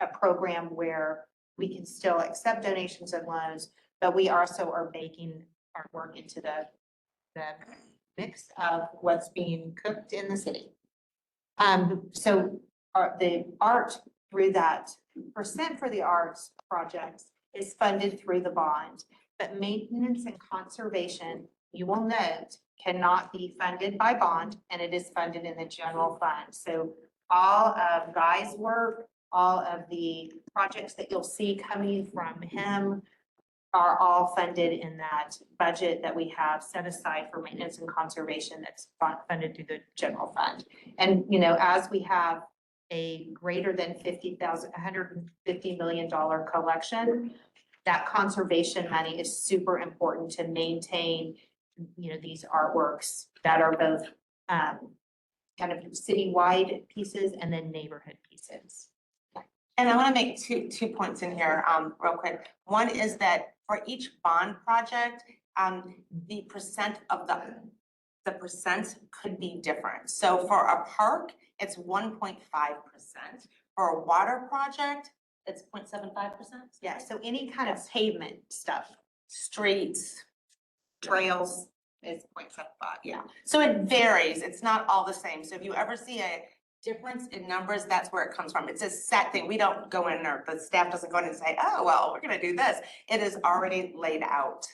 a program where we can still accept donations and loans, but we also are baking artwork into the mix of what's being cooked in the city. So the art through that percent for the arts projects is funded through the bond, but maintenance and conservation, you will note, cannot be funded by bond, and it is funded in the general fund. So all of Guy's work, all of the projects that you'll see coming from him are all funded in that budget that we have set aside for maintenance and conservation that's funded through the general fund. And, as we have a greater than $150 million collection, that conservation money is super important to maintain, these artworks that are both kind of citywide pieces and then neighborhood pieces. And I want to make two points in here, real quick. One is that for each bond project, the percent of the percent could be different. So for a park, it's 1.5%. For a water project, it's 0.75%. Yeah, so any kind of pavement stuff, Streets, trails is 0.75. yeah. So it varies. It's not all the same. So if you ever see a difference in numbers, that's where it comes from. It's a set thing. We don't go in or the staff doesn't go in and say, oh, well, we're gonna do this. It is already laid out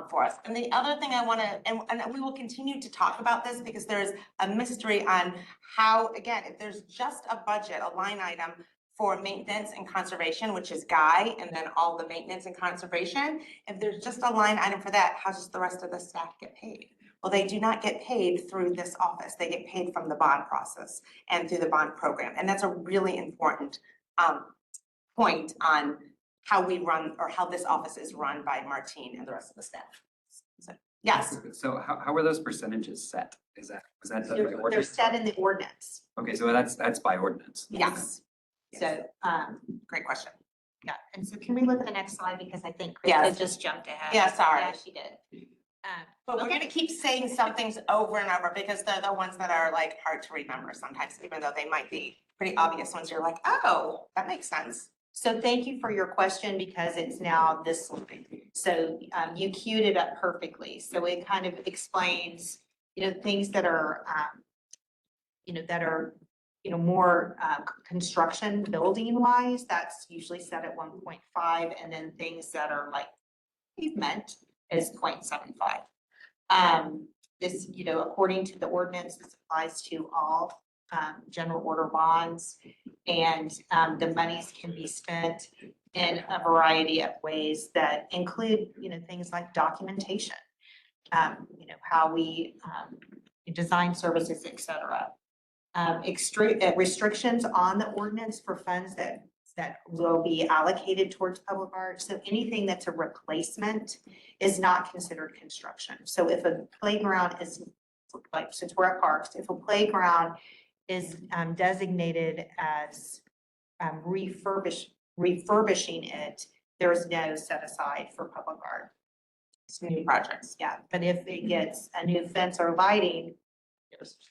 for us. And the other thing I wanna, and we will continue to talk about this because there's a mystery on how, again, if there's just a budget, a line item for maintenance and conservation, which is Guy, and then all the maintenance and conservation, if there's just a line item for that, how does the rest of the staff get paid? Well, they do not get paid through this office. They get paid from the bond process and through the bond program. And that's a really important point on how we run or how this office is run by Martine and the rest of the staff. So, yes. So how are those percentages set? Was that set by They're ordinance? set in the ordinance. Okay, so that's by ordinance. Yes. So, Great question. yeah, and so can we look at the next slide because I think Krista Yes. just jumped ahead. Yeah, sorry. Yeah, she did. But we're gonna keep saying some things over and over because they're the ones that are like hard to remember sometimes, even though they might be pretty obvious ones. You're like, oh, that makes sense. So thank you for your question because it's now this slide. So you queued it up perfectly. So it kind of explains, things that are, more construction building wise, that's usually set at 1.5. And then things that are like pavement is 0.75. This, according to the ordinance, this applies to all general order bonds. And the monies can be spent in a variety of ways that include, things like documentation, how we design services, et cetera. Restrictions on the ordinance for funds that will be allocated towards public art. So anything that's a replacement is not considered construction. So if a playground is, like, since we're at parks, if a playground is designated as refurbishing it, there is no set aside for public art. It's new projects. Yeah, but if it gets a new fence or lighting,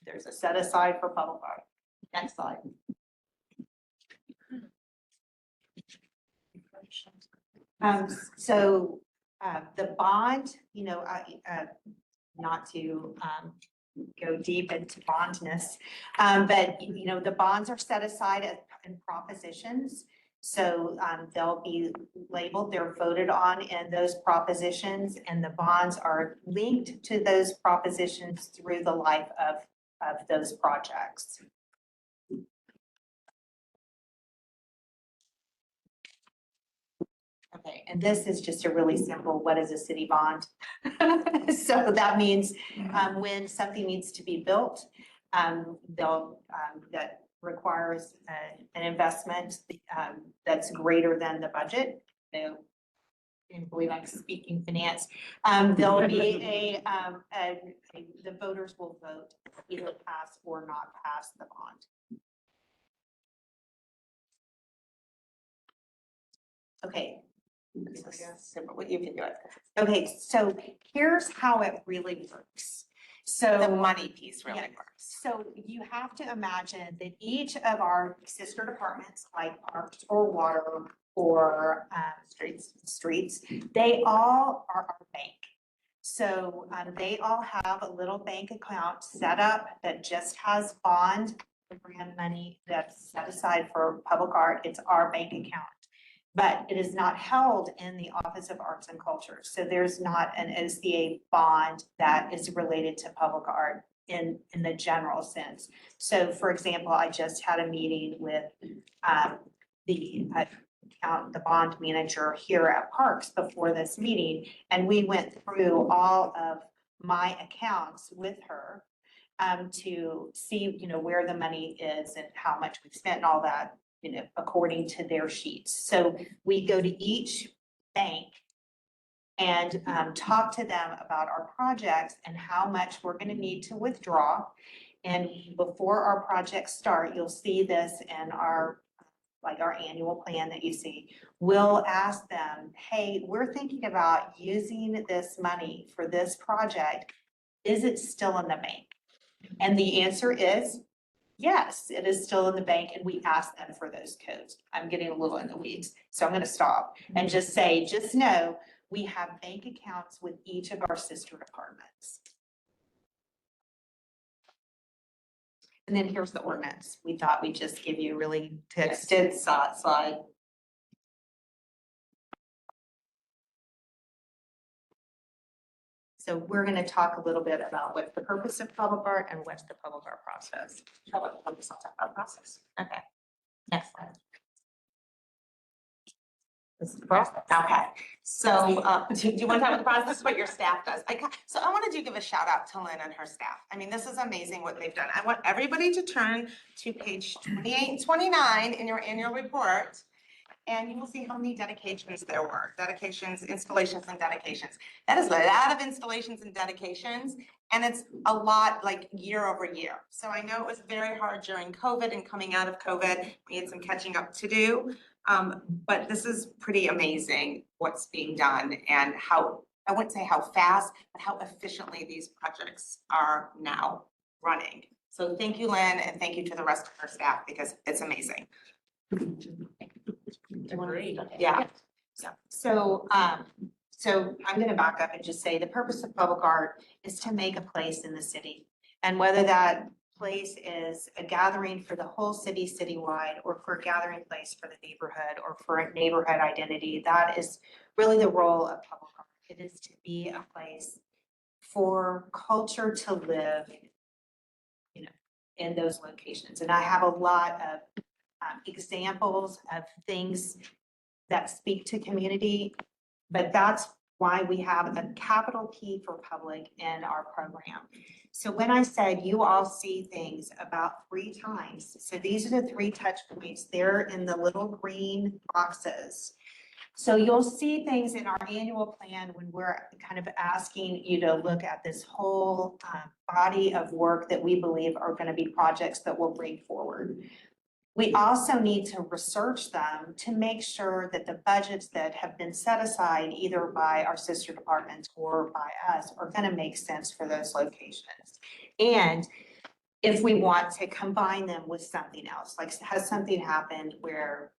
there's a set aside for public art. Next slide. So the bond, not to go deep into bondness. But, you know, the bonds are set aside in propositions. So they'll be labeled, they're voted on in those propositions, and the bonds are linked to those propositions through the life of those projects. Okay, and this is just a really simple, what is a city bond? So that means when something needs to be built, that requires an investment that's greater than the budget. So, I believe I'm speaking finance. There'll be the voters will vote either pass or not pass the bond. Okay. What you can do it. Okay, so here's how it really works. So The money piece really yeah. works. So you have to imagine that each of our sister departments, like parks or water or streets, they all are our bank. So they all have a little bank account set up that just has bond grant money that's set aside for public art. It's our bank account. But it is not held in the Office of Arts and Culture. So there's not an OCA bond that is related to public art in the general sense. So for example, I just had a meeting with the bond manager here at Parks before this meeting, and we went through all of my accounts with her to see, you know, where the money is and how much we've spent and all that, you know, according to their sheets. So we go to each bank and talk to them about our projects and how much we're going to need to withdraw. And before our projects start, you'll see this in our annual plan that you see. We'll ask them, hey, we're thinking about using this money for this project. Is it still in the bank? And the answer is yes, it is still in the bank, and we ask them for those codes. I'm getting a little in the weeds, so I'm going to stop and just say, just know we have bank accounts with each of our sister departments. And then here's the ordinance. We thought we'd just give you a really texted slide. So we're going to talk a little bit about what's the purpose of public art and what's the public art process. How about focus on the process? Okay. Next slide. This is the process. Okay, so do you want to talk about the process, what your staff does? So I wanted to give a shout out to Lynn and her staff. I mean, this is amazing what they've done. I want everybody to turn to page 28 and 29 in your annual report. And you will see how many dedications there were, dedications, installations and dedications. That is a lot of installations and dedications, and it's a lot like year over year. So I know it was very hard during COVID and coming out of COVID, we had some catching up to do. But this is pretty amazing what's being done and how, I wouldn't say how fast, but how efficiently these projects are now running. So thank you, Lynn, and thank you to the rest of our staff because it's amazing. Agreed. Yeah. So I'm going to back up and just say the purpose of public art is to make a place in the city. And whether that place is a gathering for the whole city citywide, or for a gathering place for the neighborhood, or for a neighborhood identity, that is really the role of public art. It is to be a place for culture to live, you know, in those locations. And I have a lot of examples of things that speak to community, but that's why we have a capital P for public in our program. So when I said you all see things about 3 times, so these are the 3 touch points. They're in the little green boxes. So you'll see things in our annual plan when we're kind of asking you to look at this whole body of work that we believe are going to be projects that we'll bring forward. We also need to research them to make sure that the budgets that have been set aside either by our sister departments or by us are going to make sense for those locations. And if we want to combine them with something else, like has something happened where,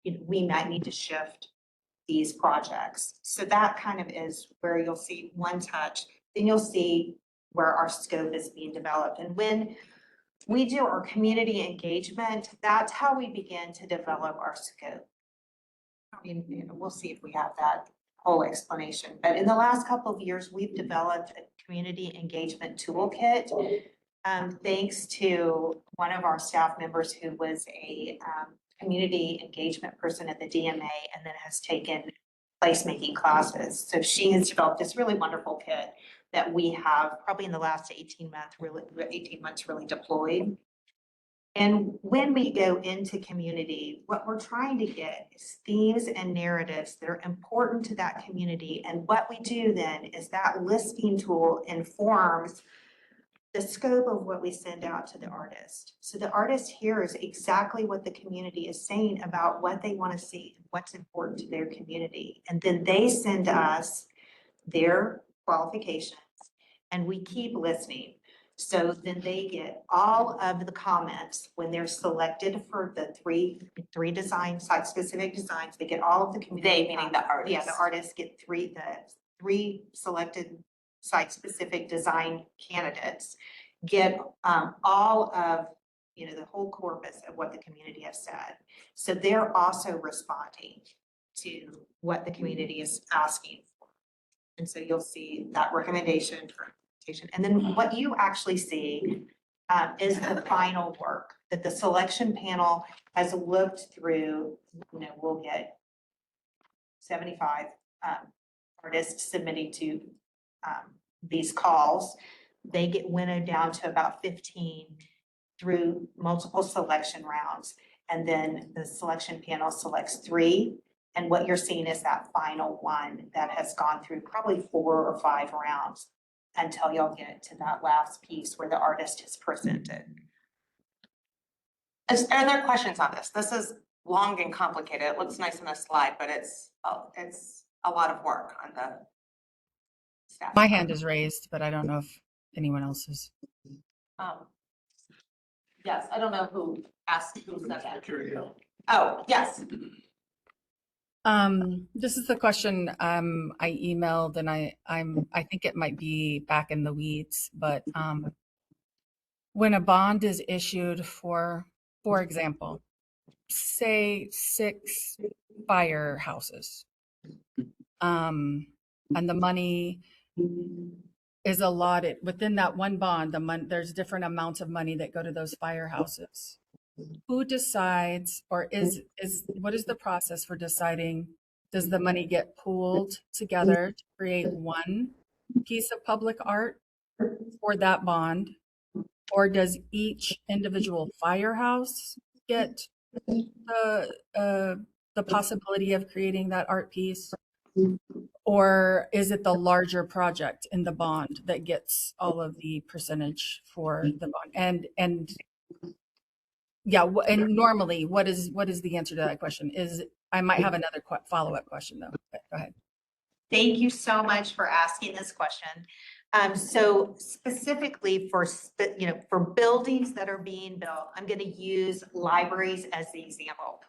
you know, we might need to shift these projects. So that kind of is where you'll see one touch. Then you'll see where our scope is being developed. And when we do our community engagement, that's how we begin to develop our scope. I mean, we'll see if we have that whole explanation, but in the last couple of years, we've developed a community engagement toolkit. Thanks to one of our staff members who was a community engagement person at the DMA and then has taken placemaking classes. So she has developed this really wonderful kit that we have probably in the last 18 months really deployed. And when we go into community, what we're trying to get is themes and narratives that are important to that community. And what we do then is that listing tool informs the scope of what we send out to the artist. So the artist hears exactly what the community is saying about what they want to see, what's important to their community. And then they send us their qualifications and we keep listening. So then they get all of the comments when they're selected for the three design, site-specific designs. They get all of the community. They, meaning the artist. Yeah, the artists get the three selected site-specific design candidates get all of, the whole corpus of what the community has said. So they're also responding to what the community is asking for. And so you'll see that recommendation for implementation. And then what you actually see is the final work that the selection panel has looked through. We'll get 75 artists submitting to these calls. They get winnowed down to about 15 through multiple selection rounds. And then the selection panel selects 3. And what you're seeing is that final one that has gone through probably 4 or 5 rounds until y'all get to that last piece where the artist is presented. Are there questions on this? This is long and complicated. It looks nice on a slide, but it's a lot of work on the staff. My hand is raised, but I don't know if anyone else is. Yes, I don't know who asked, who said that. Oh, yes. This is the question I emailed, and I think it might be back in the weeds, but when a bond is issued for example, say 6 firehouses, and the money is allotted within that one bond, there's different amounts of money that go to those firehouses. Who decides, or what is the process for deciding, does the money get pooled together to create one piece of public art for that bond? Or does each individual firehouse get the possibility of creating that art piece? Or is it the larger project in the bond that gets all of the percentage for the bond? And yeah, and normally, what is the answer to that question? I might have another follow-up question though. But go ahead. Thank you so much for asking this question. So specifically for buildings that are being built, I'm going to use libraries as the example.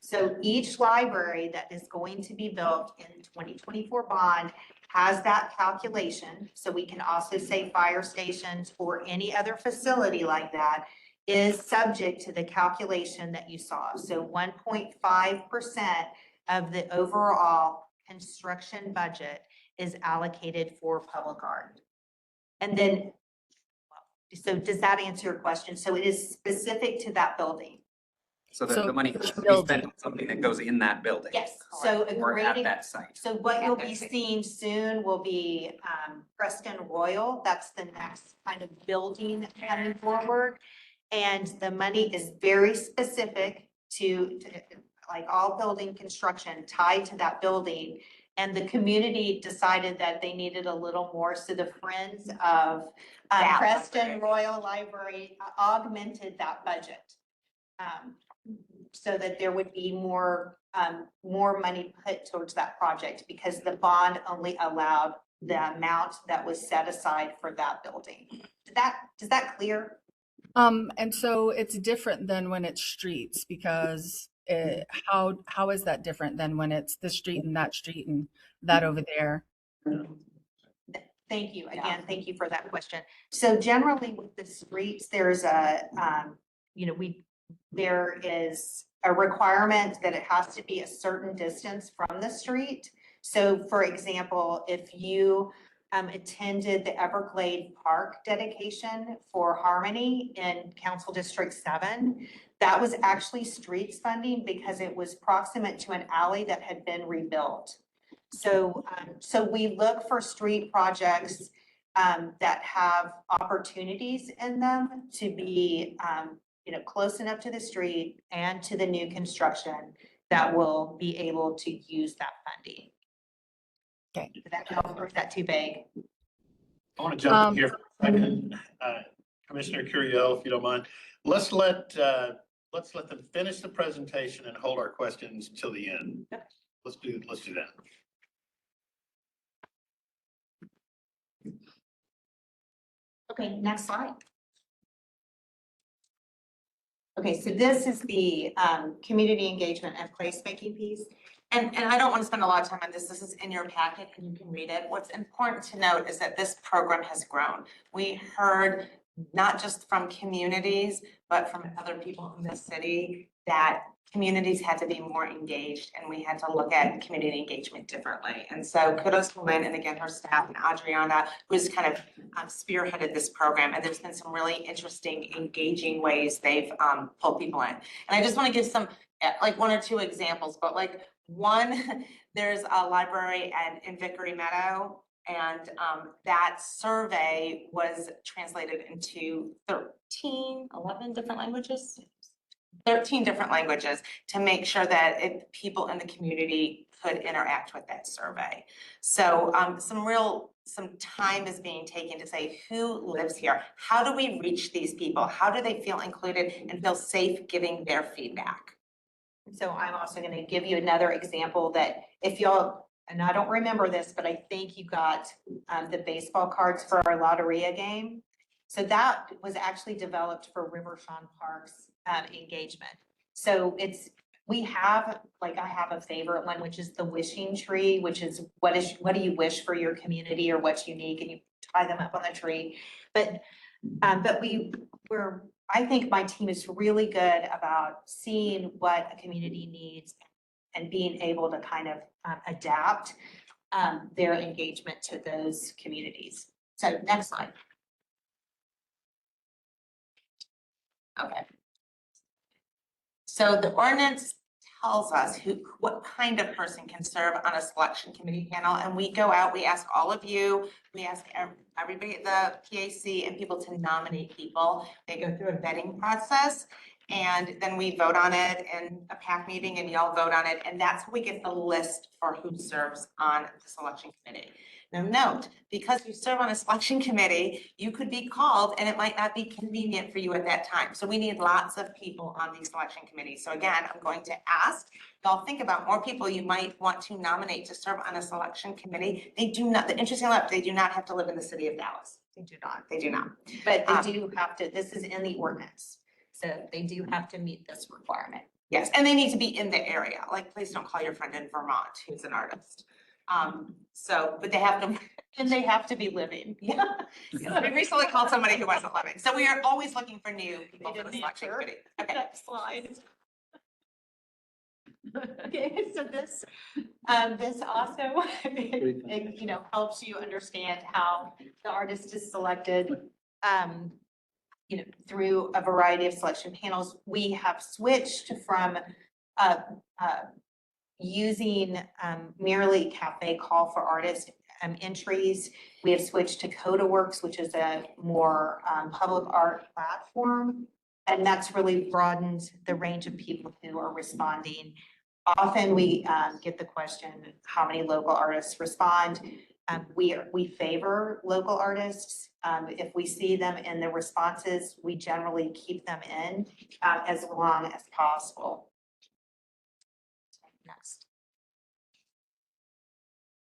So each library that is going to be built in 2024 bond has that calculation. So we can also say fire stations or any other facility like that is subject to the calculation that you saw. So 1.5% of the overall construction budget is allocated for public art. And then, so does that answer your question? So it is specific to that building. So the money each we building. spend on something that goes in that building. Yes, so a Or at grading. that site. So what you'll be seeing soon will be Preston Royal. That's the next kind of building coming forward. And the money is very specific to like all building construction tied to that building. And the community decided that they needed a little more. So the Friends of Preston Royal Library augmented that budget. So that there would be more money put towards that project because the bond only allowed the amount that was set aside for that building. Does that clear? And so it's different than when it's streets because how is that different than when it's this street and that over there? Thank you. Again, thank you for that question. So generally with the streets, there's a, there is a requirement that it has to be a certain distance from the street. So for example, if you attended the Everglade Park dedication for Harmony in Council District 7, that was actually streets funding because it was proximate to an alley that had been rebuilt. So, so we look for street projects that have opportunities in them to be, close enough to the street and to the new construction that will be able to use that funding. Okay. Did that help, or is that too vague? I want to jump in here for a second. Commissioner Curiel, if you don't mind, let's let them finish the presentation and hold our questions till the end. Let's do that. Okay, next slide. Okay, so this is the community engagement and placemaking piece. And I don't want to spend a lot of time on this. This is in your packet and you can read it. What's important to note is that this program has grown. We heard not just from communities, but from other people in the city that communities had to be more engaged and we had to look at community engagement differently. And so kudos to Lynn and again, her staff and Adriana, who's kind of spearheaded this program. And there's been some really interesting, engaging ways they've pulled people in. And I just want to give some, like 1 or 2 examples, but like one, there's a library in Vickery Meadow, and that survey was translated into 11 different languages. 13 different languages to make sure that people in the community could interact with that survey. So some time is being taken to say who lives here? How do we reach these people? How do they feel included and feel safe giving their feedback? So I'm also going to give you another example that if y'all, and I don't remember this, but I think you got the baseball cards for our Lotteria game. So that was actually developed for Rivershawn Park's engagement. So we have, like I have a favorite one, which is the wishing tree, which is what do you wish for your community or what's unique, and you tie them up on the tree. But I think my team is really good about seeing what a community needs and being able to kind of adapt their engagement to those communities. So next slide. Okay. So the ordinance tells us what kind of person can serve on a selection committee panel, and we go out, we ask all of you, we ask everybody at the PAC and people to nominate people. They go through a vetting process, and then we vote on it in a PAC meeting, and y'all vote on it, and that's how we get the list for who serves on the selection committee. Now note, because you serve on a selection committee, you could be called and it might not be convenient for you at that time. So we need lots of people on these selection committees. So again, I'm going to ask y'all think about more people you might want to nominate to serve on a selection committee. They do not, the interesting enough, they do not have to live in the city of Dallas. They do not. They do not. But they do have to, this is in the ordinance. So they do have to meet this requirement. Yes, and they need to be in the area. Like, please don't call your friend in Vermont who's an artist. But they have to, And they have to be living. yeah. We recently called somebody who wasn't living. So we are always looking for new people for the selection committee. Okay. Next slide. Okay, so this also, helps you understand how the artist is selected, through a variety of selection panels. We have switched from, using merely Cafe Call for Artists entries. We have switched to CodaWorks, which is a more public art platform. And that's really broadened the range of people who are responding. Often we get the question, how many local artists respond? We favor local artists. If we see them in the responses, we generally keep them in as long as possible. Next.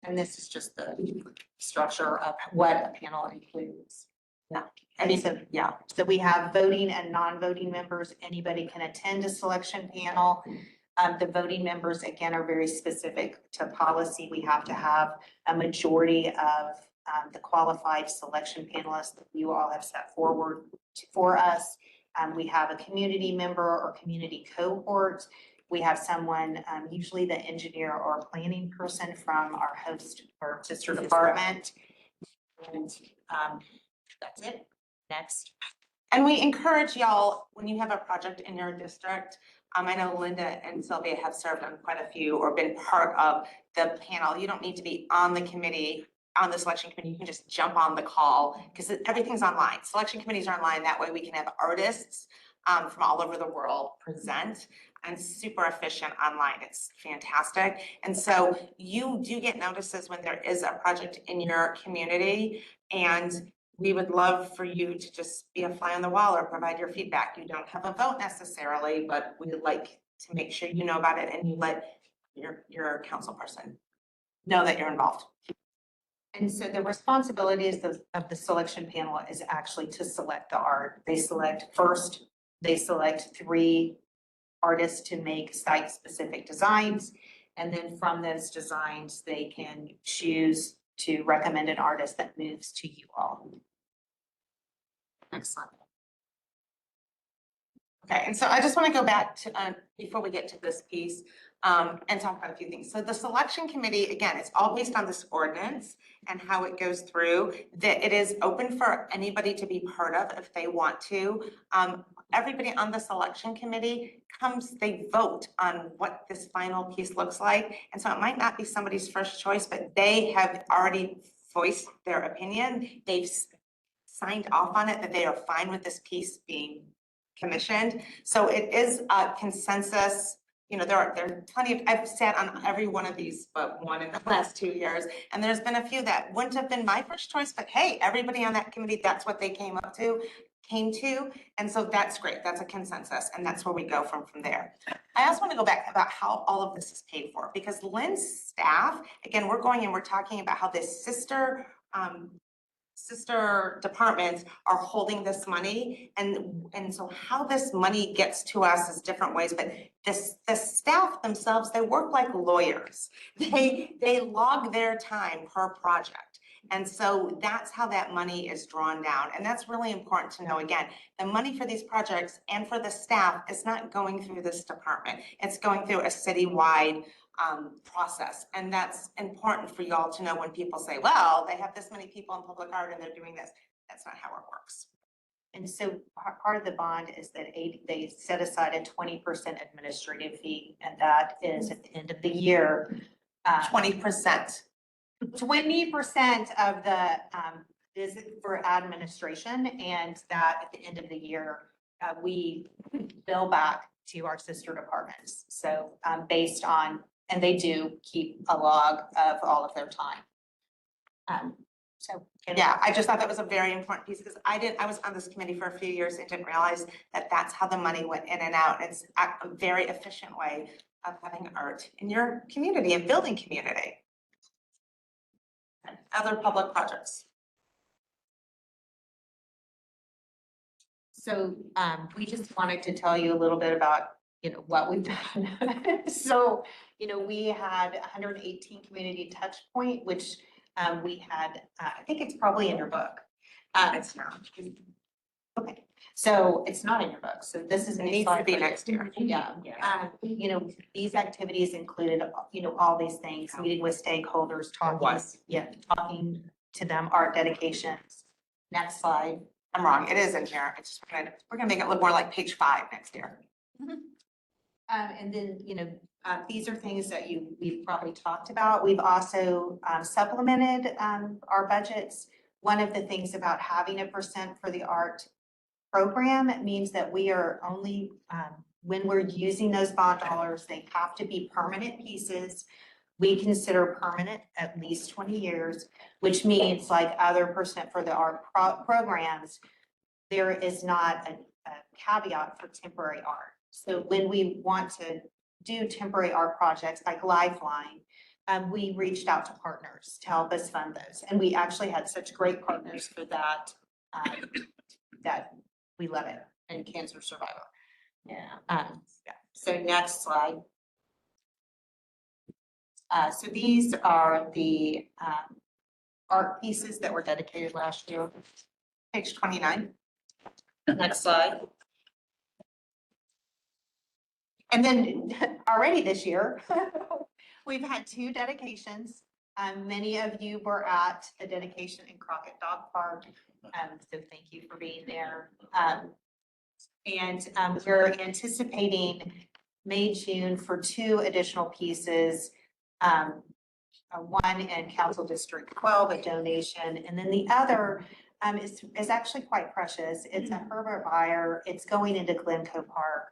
And this is just the structure of what a panel includes. Yeah. So we have voting and non-voting members. Anybody can attend a selection panel. The voting members, again, are very specific to policy. We have to have a majority of the qualified selection panelists that you all have set forward for us. We have a community member or community cohort. We have someone, usually the engineer or planning person from our host or sister department. And that's it. Next. And we encourage y'all, when you have a project in your district, I know Linda and Sylvia have served on quite a few or been part of the panel. You don't need to be on the committee, on the selection committee. You can just jump on the call because everything's online. Selection committees are online. That way we can have artists from all over the world present and super efficient online. It's fantastic. And so you do get notices when there is a project in your community, and we would love for you to just be a fly on the wall or provide your feedback. You don't have a vote necessarily, but we'd like to make sure you know about it and you let your council person know that you're involved. And so the responsibilities of the selection panel is actually to select the art. They select 3 artists to make site-specific designs. And then from those designs, they can choose to recommend an artist that moves to you all. Excellent. Okay, and so I just want to go back to, before we get to this piece, and talk about a few things. So the selection committee, again, it's all based on this ordinance and how it goes through, that it is open for anybody to be part of if they want to. Everybody on the selection committee they vote on what this final piece looks like. And so it might not be somebody's first choice, but they have already voiced their opinion. They've signed off on it, that they are fine with this piece being commissioned. So it is a consensus. You know, there are plenty of, I've sat on every one of these, but one in the last 2 years. And there's been a few that wouldn't have been my first choice, but hey, everybody on that committee, that's what they came to. And so that's great. That's a consensus. And that's where we go from there. I also want to go back about how all of this is paid for, because Lynn's staff, again, we're going and we're talking about how this sister departments are holding this money, and so how this money gets to us is different ways, but the staff themselves, they work like lawyers. They log their time per project. And so that's how that money is drawn down. And that's really important to know. Again, the money for these projects and for the staff is not going through this department. It's going through a citywide process. And that's important for y'all to know when people say, well, they have this many people in public art and they're doing this. That's not how it works. And so part of the bond is that they set aside a 20% administrative fee, and that is at the end of the year. 20%. 20% of the is for administration, and that at the end of the year, we bill back to our sister departments. So based on, and they do keep a log of all of their time. Yeah, I just thought that was a very important piece because I was on this committee for a few years and didn't realize that that's how the money went in and out. It's a very efficient way of having art in your community and building community. Other public projects. So we just wanted to tell you a little bit about, what we've done. So, we had 118 community touch point, which we had, I think it's probably in your book. It's not. Okay, so it's not in your book. So this is. It needs to be next year. Yeah. These activities included, all these things, meeting with stakeholders, talking to them, art dedications. Next slide. I'm wrong. It is in here. It's just we're gonna make it look more like page 5 next year. And then, these are things that we've probably talked about. We've also supplemented our budgets. One of the things about having 1% for the art program, it means that we are only, when we're using those bond dollars, they have to be permanent pieces. We consider permanent at least 20 years, which means like other % for the art programs, there is not a caveat for temporary art. So when we want to do temporary art projects like Lifeline, we reached out to partners to help us fund those. And we actually had such great partners for that, that we love it, and cancer survival. Yeah. So next slide. So these are the art pieces that were dedicated last year. Page 29. Next slide. And then already this year, we've had 2 dedications. Many of you were at the dedication in Crockett Dog Park. So thank you for being there. We're anticipating May, June for 2 additional pieces. One in Council District 12, a donation, and then the other is actually quite precious. It's a Herbert Bayer. It's going into Glencoe Park.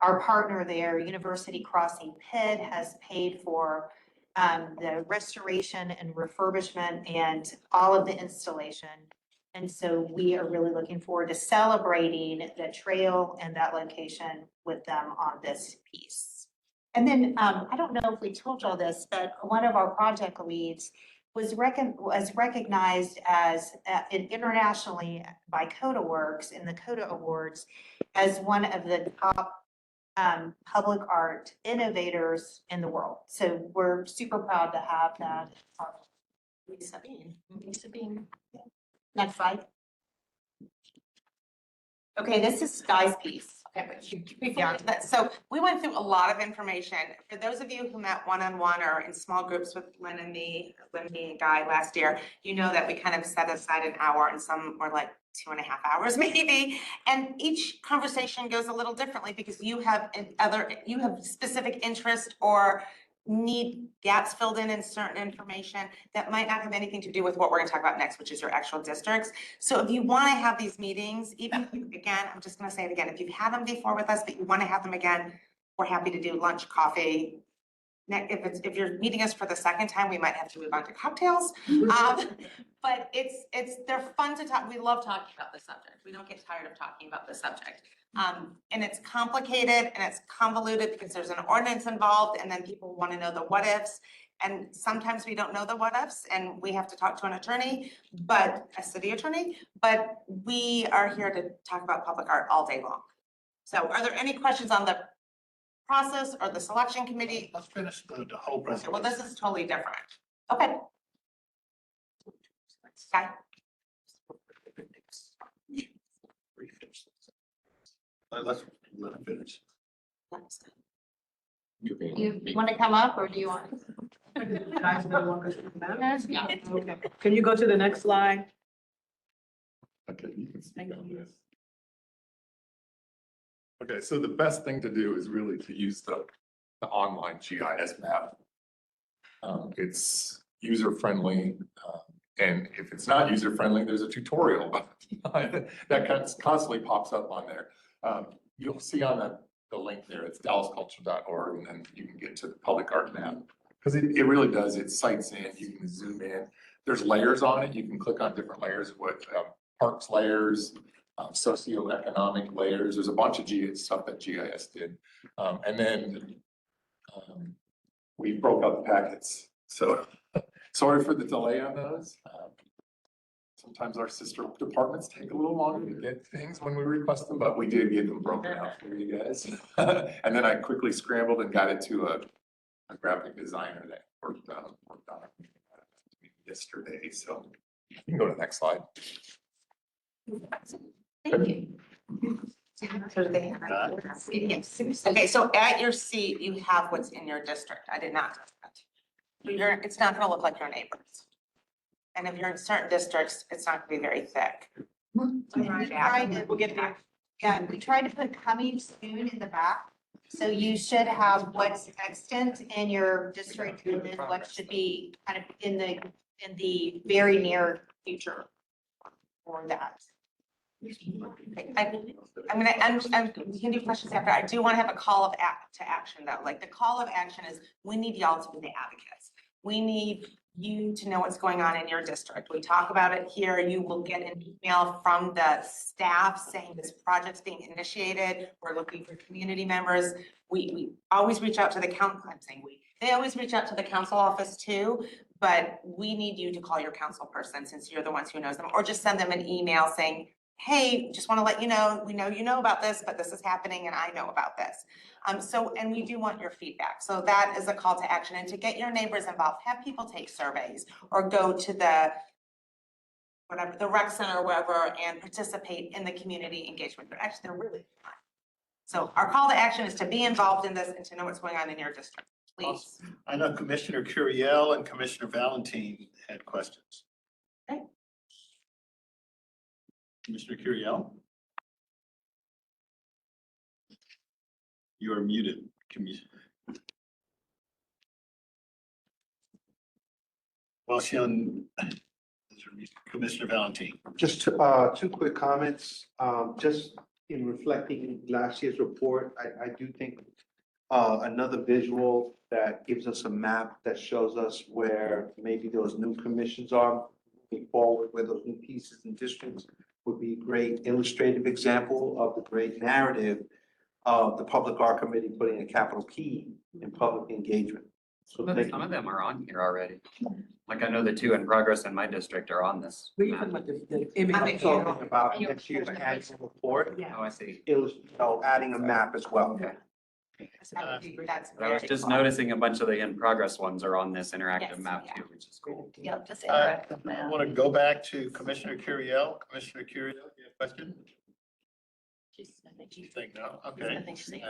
Our partner there, University Crossing Pitt, has paid for the restoration and refurbishment and all of the installation. And so we are really looking forward to celebrating the trail and that location with them on this piece. And then I don't know if we told y'all this, but one of our project leads was recognized as internationally by Coda Works in the Coda Awards as one of the top public art innovators in the world. So we're super proud to have that. Lisa Bean. Next slide. Okay, this is Guy's piece. Okay, but before that, so we went through a lot of information. For those of you who met one-on-one or in small groups with Lynn and me and Guy last year, you know that we kind of set aside an hour and some were like 2.5 hours maybe. And each conversation goes a little differently because you have specific interest or need gaps filled in certain information that might not have anything to do with what we're gonna talk about next, which is your actual districts. So if you wanna have these meetings, even again, I'm just gonna say it again, if you've had them before with us, but you wanna have them again, we're happy to do lunch, coffee. If you're meeting us for the second time, we might have to move on to cocktails. But they're fun to talk. We love talking about the subject. We don't get tired of talking about the subject. And it's complicated and it's convoluted because there's an ordinance involved and then people want to know the what ifs. And sometimes we don't know the what ifs and we have to talk to an attorney, but a city attorney, but we are here to talk about public art all day long. So are there any questions on the process or the selection committee? Let's finish the whole presentation. Well, this is totally different. Okay. Okay. Let's let it finish. You want to come up or do you want? Guys, wanna walk us through that? Yeah. Okay. Can you go to the next slide? Okay, you can speak Thank on you. this. Okay, so the best thing to do is really to use the online GIS map. It's user-friendly, and if it's not user-friendly, there's a tutorial that constantly pops up on there. You'll see on the link there, it's dallasculture.org, and then you can get to the public art map. Because it really does, it sites in, you can zoom in. There's layers on it, you can click on different layers, what parks layers, socioeconomic layers. There's a bunch of stuff that GIS did. And then we broke up the packets. So sorry for the delay on those. Sometimes our sister departments take a little longer to get things when we request them, but we did get them broken out for you guys. And then I quickly scrambled and got it to a graphic designer that worked on it yesterday. So you can go to the next slide. Thank you. Okay, so at your seat, you have what's in your district. I did not. It's not gonna look like your neighbors. And if you're in certain districts, it's not gonna be very thick. We'll get there. Yeah, we tried to put coming soon in the back. So you should have what's extant in your district and then what should be kind of in the very near future for that. I mean, we can do questions after. I do want to have a call to action though. Like the call of action is we need y'all to be the advocates. We need you to know what's going on in your district. We talk about it here. You will get an email from the staff saying this project's being initiated. We're looking for community members. We always reach out to the council. I'm saying they always reach out to the council office too, but we need you to call your council person since you're the ones who knows them, or just send them an email saying, hey, just want to let you know, we know you know about this, but this is happening and I know about this. And we do want your feedback. So that is a call to action, and to get your neighbors involved, have people take surveys or go to the whatever, the rec center or wherever, and participate in the community engagement. But actually, they're really fun. So our call to action is to be involved in this and to know what's going on in your district, please. I know Commissioner Curiel and Commissioner Valentine had questions. Okay. Commissioner Curiel? You are muted. Well, Commissioner Valentine. Just two quick comments. Just in reflecting last year's report, I do think another visual that gives us a map that shows us where maybe those new commissions are moving forward, where those new pieces and districts would be a great illustrative example of the great narrative of the Public Art Committee putting a capital P in public engagement. So Some of them are on here already. Like I know the two in progress in my district are on this. map. I'm talking about next year's annual report. Oh, I see. Adding a map as well. Okay. That's I was very just cool. noticing a bunch of the in progress ones are on this interactive map too, which is cool. Yep, just I interactive map. want to go back to Commissioner Curiel. Commissioner Curiel, you have a question? You think no? Okay. I think she's saying.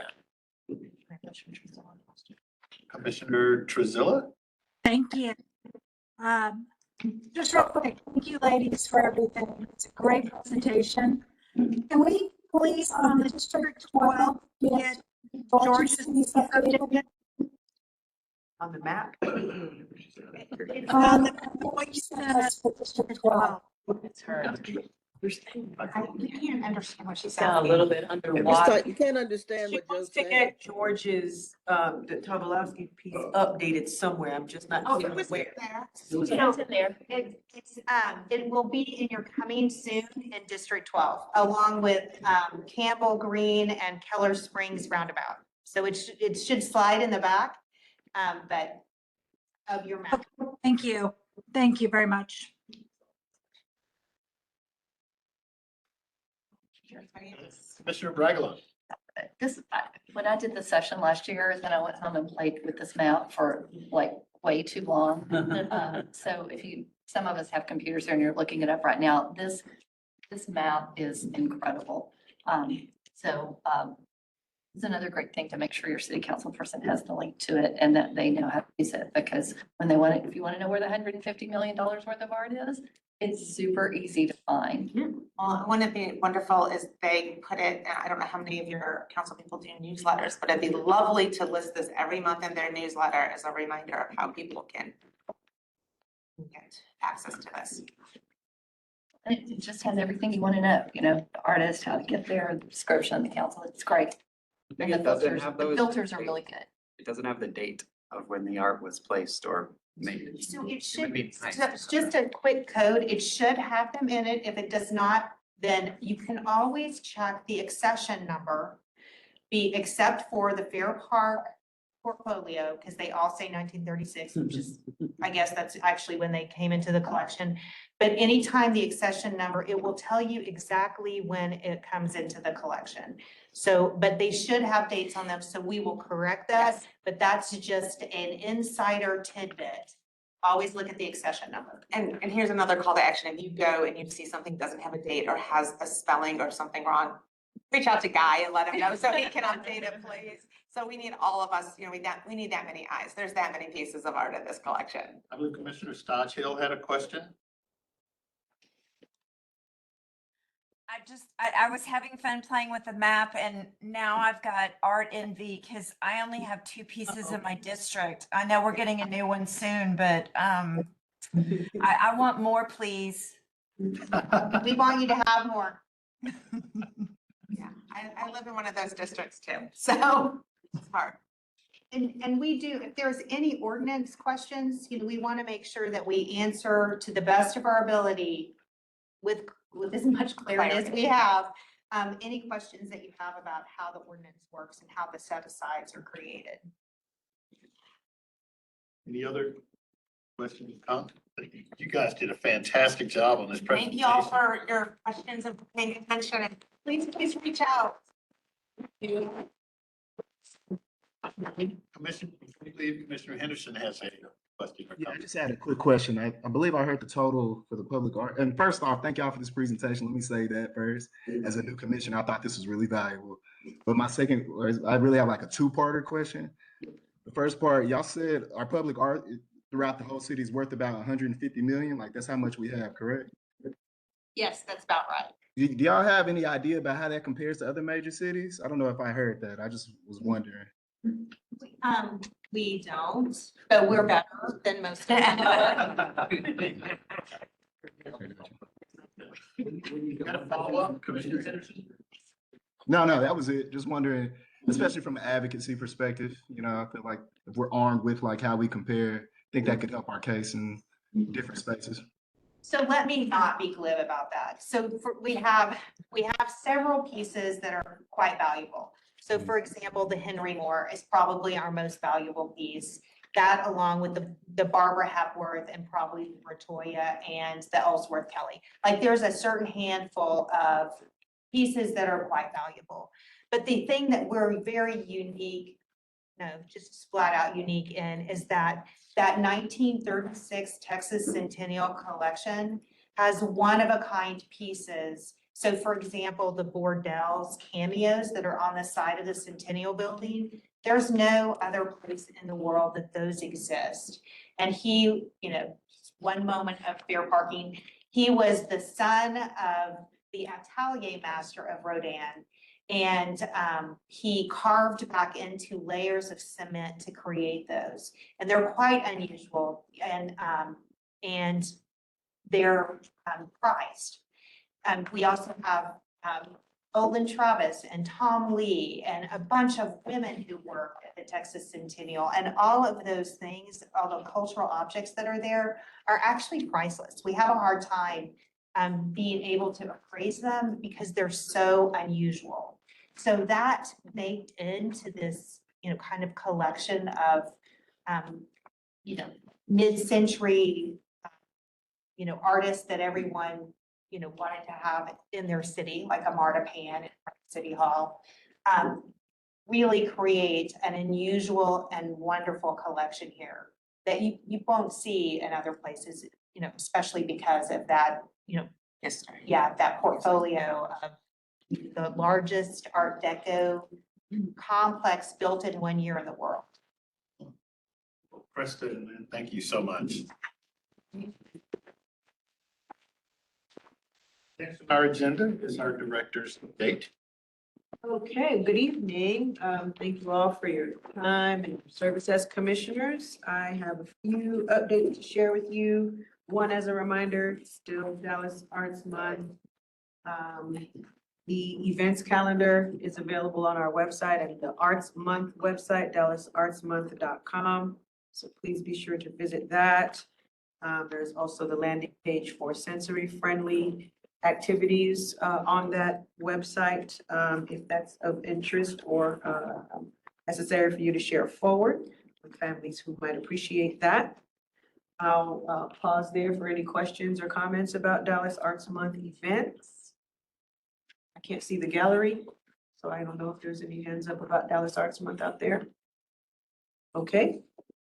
Commissioner Trezilla? Thank you. Just real quick, thank you ladies for everything. It's a great presentation. Can we please on the District 12 get George's updated? On the map. On the voice status for District 12. It's her. I can't understand what she's Sound a saying. little bit underwater. You can't understand She what Joe's wants to saying. get George's, the Tobolowski piece updated somewhere. I'm just not Oh, sure it was where. there. It's in there. It will be in your coming soon in District 12, along with Campbell Green and Keller Springs roundabout. So it should slide in the back, but of your map. Thank you. Thank you very much. Commissioner Bragalow? When I did the session last year, then I went home and played with this map for like way too long. So some of us have computers here and you're looking it up right now, this map is incredible. It's another great thing to make sure your city council person has the link to it and that they know how to use it, because when they want it, if you want to know where the $150 million worth of art is, it's super easy to find. Well, wouldn't it be wonderful is they put it, I don't know how many of your council people do newsletters, but it'd be lovely to list this every month in their newsletter as a reminder of how people can get access to this. And it just has everything you want to know, the artist, how to get there, the description, the council, it's great. I think And it the doesn't filters, have the those. filters are really good. It doesn't have the date of when the art was placed or made. So it would should, be nice. just a quick code, it should have them in it. If it does not, then you can always check the accession number. Except for the Fair Park portfolio, because they all say 1936, which is, I guess that's actually when they came into the collection. But anytime the accession number, it will tell you exactly when it comes into the collection. So, but they should have dates on them, so we will correct that, but that's just an insider tidbit. Always look at the accession number. And here's another call to action. If you go and you see something doesn't have a date or has a spelling or something wrong, reach out to Guy and let him know so he can update it, please. So we need all of us, we need that many eyes. There's that many pieces of art in this collection. I believe Commissioner Stodshill had a question. I was having fun playing with the map and now I've got art envy because I only have two pieces in my district. I know we're getting a new one soon, but I want more, please. We want you to have more. Yeah, I live in one of those districts too, so it's hard. And we do, if there's any ordinance questions, we want to make sure that we answer to the best of our ability with as much clarity as we have, any questions that you have about how the ordinance works and how the set-asides are created. Any other questions? You guys did a fantastic job on this Thank presentation. you all for your questions and paying attention, and please reach out. Commissioner, before you leave, Commissioner Henderson has a question or Yeah, I comment. just had a quick question. I believe I heard the total for the public art. And first off, thank y'all for this presentation. Let me say that first. As a new commissioner, I thought this was really valuable. But my second, I really have like a two-parter question. The first part, y'all said our public art throughout the whole city is worth about 150 million. Like that's how much we have, correct? Yes, that's about right. Do y'all have any idea about how that compares to other major cities? I don't know if I heard that. I just was wondering. We don't, but we're better than most. Got a follow-up, Commissioner Henderson? No, that was it. Just wondering, especially from an advocacy perspective, I feel like if we're armed with like how we compare, I think that could help our case in different spaces. So let me not be glib about that. We have several pieces that are quite valuable. So for example, the Henry Moore is probably our most valuable piece. That along with the Barbara Hepworth and probably Latoya and the Ellsworth Kelly. Like there's a certain handful of pieces that are quite valuable. But the thing that we're very unique, just flat out unique in is that 1936 Texas Centennial Collection has one of a kind pieces. So for example, the Bordell's cameos that are on the side of the Centennial Building, there's no other place in the world that those exist. And he, one moment of fair parking, he was the son of the atelier master of Rodin. And he carved back into layers of cement to create those. And they're quite unusual and they're prized. We also have Olin Travis and Tom Lee and a bunch of women who work at the Texas Centennial. And all of those things, all the cultural objects that are there are actually priceless. We have a hard time being able to appraise them because they're so unusual. So that baked into this, kind of collection of, mid-century, artists that everyone, wanted to have in their city, like a Marta Pan at City Hall, really create an unusual and wonderful collection here that you won't see in other places, especially because of that, history. Yeah, that portfolio of the largest Art Deco complex built in 1 year in the world. Kristen, thank you so much. Next on our agenda is our director's update. Okay, good evening. Thank you all for your time and service as commissioners. I have a few updates to share with you. One, as a reminder, still Dallas Arts Month. The events calendar is available on our website at the Arts Month website, dallasartsmonth.com. So please be sure to visit that. There's also the landing page for sensory-friendly activities on that website, if that's of interest or necessary for you to share forward with families who might appreciate that. I'll pause there for any questions or comments about Dallas Arts Month events. I can't see the gallery, so I don't know if there's any hands up about Dallas Arts Month out there. Okay,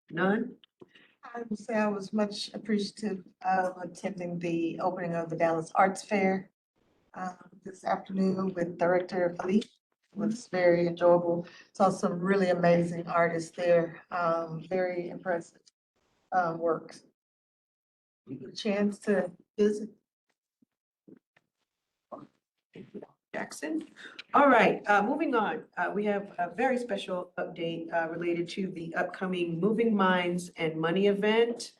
none? I would say I was much appreciative of attending the opening of the Dallas Arts Fair this afternoon with Director Felipe. It was very enjoyable. Saw some really amazing artists there, very impressive works. A chance to visit. Jackson. All right, moving on. We have a very special update related to the upcoming Moving Minds and Money event.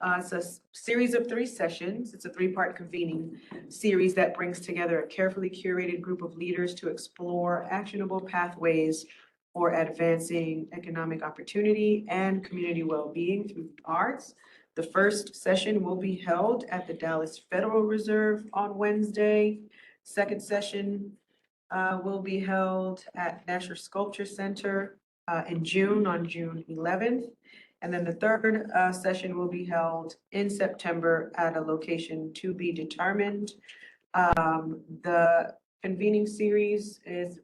It's a series of 3 sessions. It's a 3-part convening series that brings together a carefully curated group of leaders to explore actionable pathways for advancing economic opportunity and community well-being through the arts. The first session will be held at the Dallas Federal Reserve on Wednesday. Second session will be held at Nasher Sculpture Center in June, on June 11th. And then the third session will be held in September at a location to be determined. The convening series is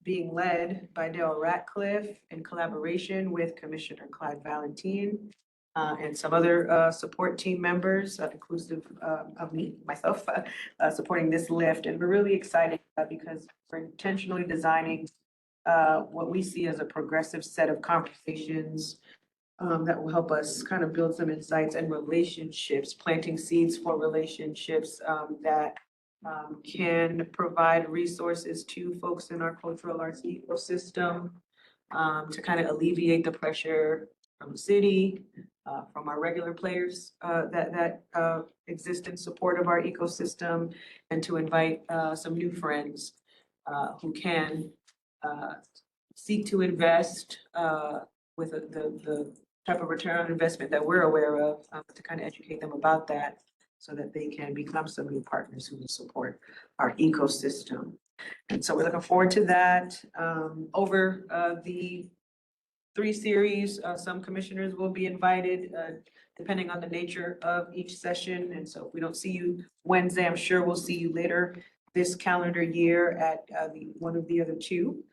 being led by Dale Ratcliffe in collaboration with Commissioner Clyde Valentine and some other support team members, inclusive of me, myself, supporting this lift. And we're really excited because we're intentionally designing what we see as a progressive set of conversations that will help us kind of build some insights and relationships, planting seeds for relationships that can provide resources to folks in our cultural arts ecosystem to kind of alleviate the pressure from the city, from our regular players that exist in support of our ecosystem, and to invite some new friends who can seek to invest with the type of return on investment that we're aware of, to kind of educate them about that so that they can become some new partners who will support our ecosystem. And so we're looking forward to that. Over the 3 series, some commissioners will be invited, depending on the nature of each session. And so if we don't see you Wednesday, I'm sure we'll see you later this calendar year at one of the other 2.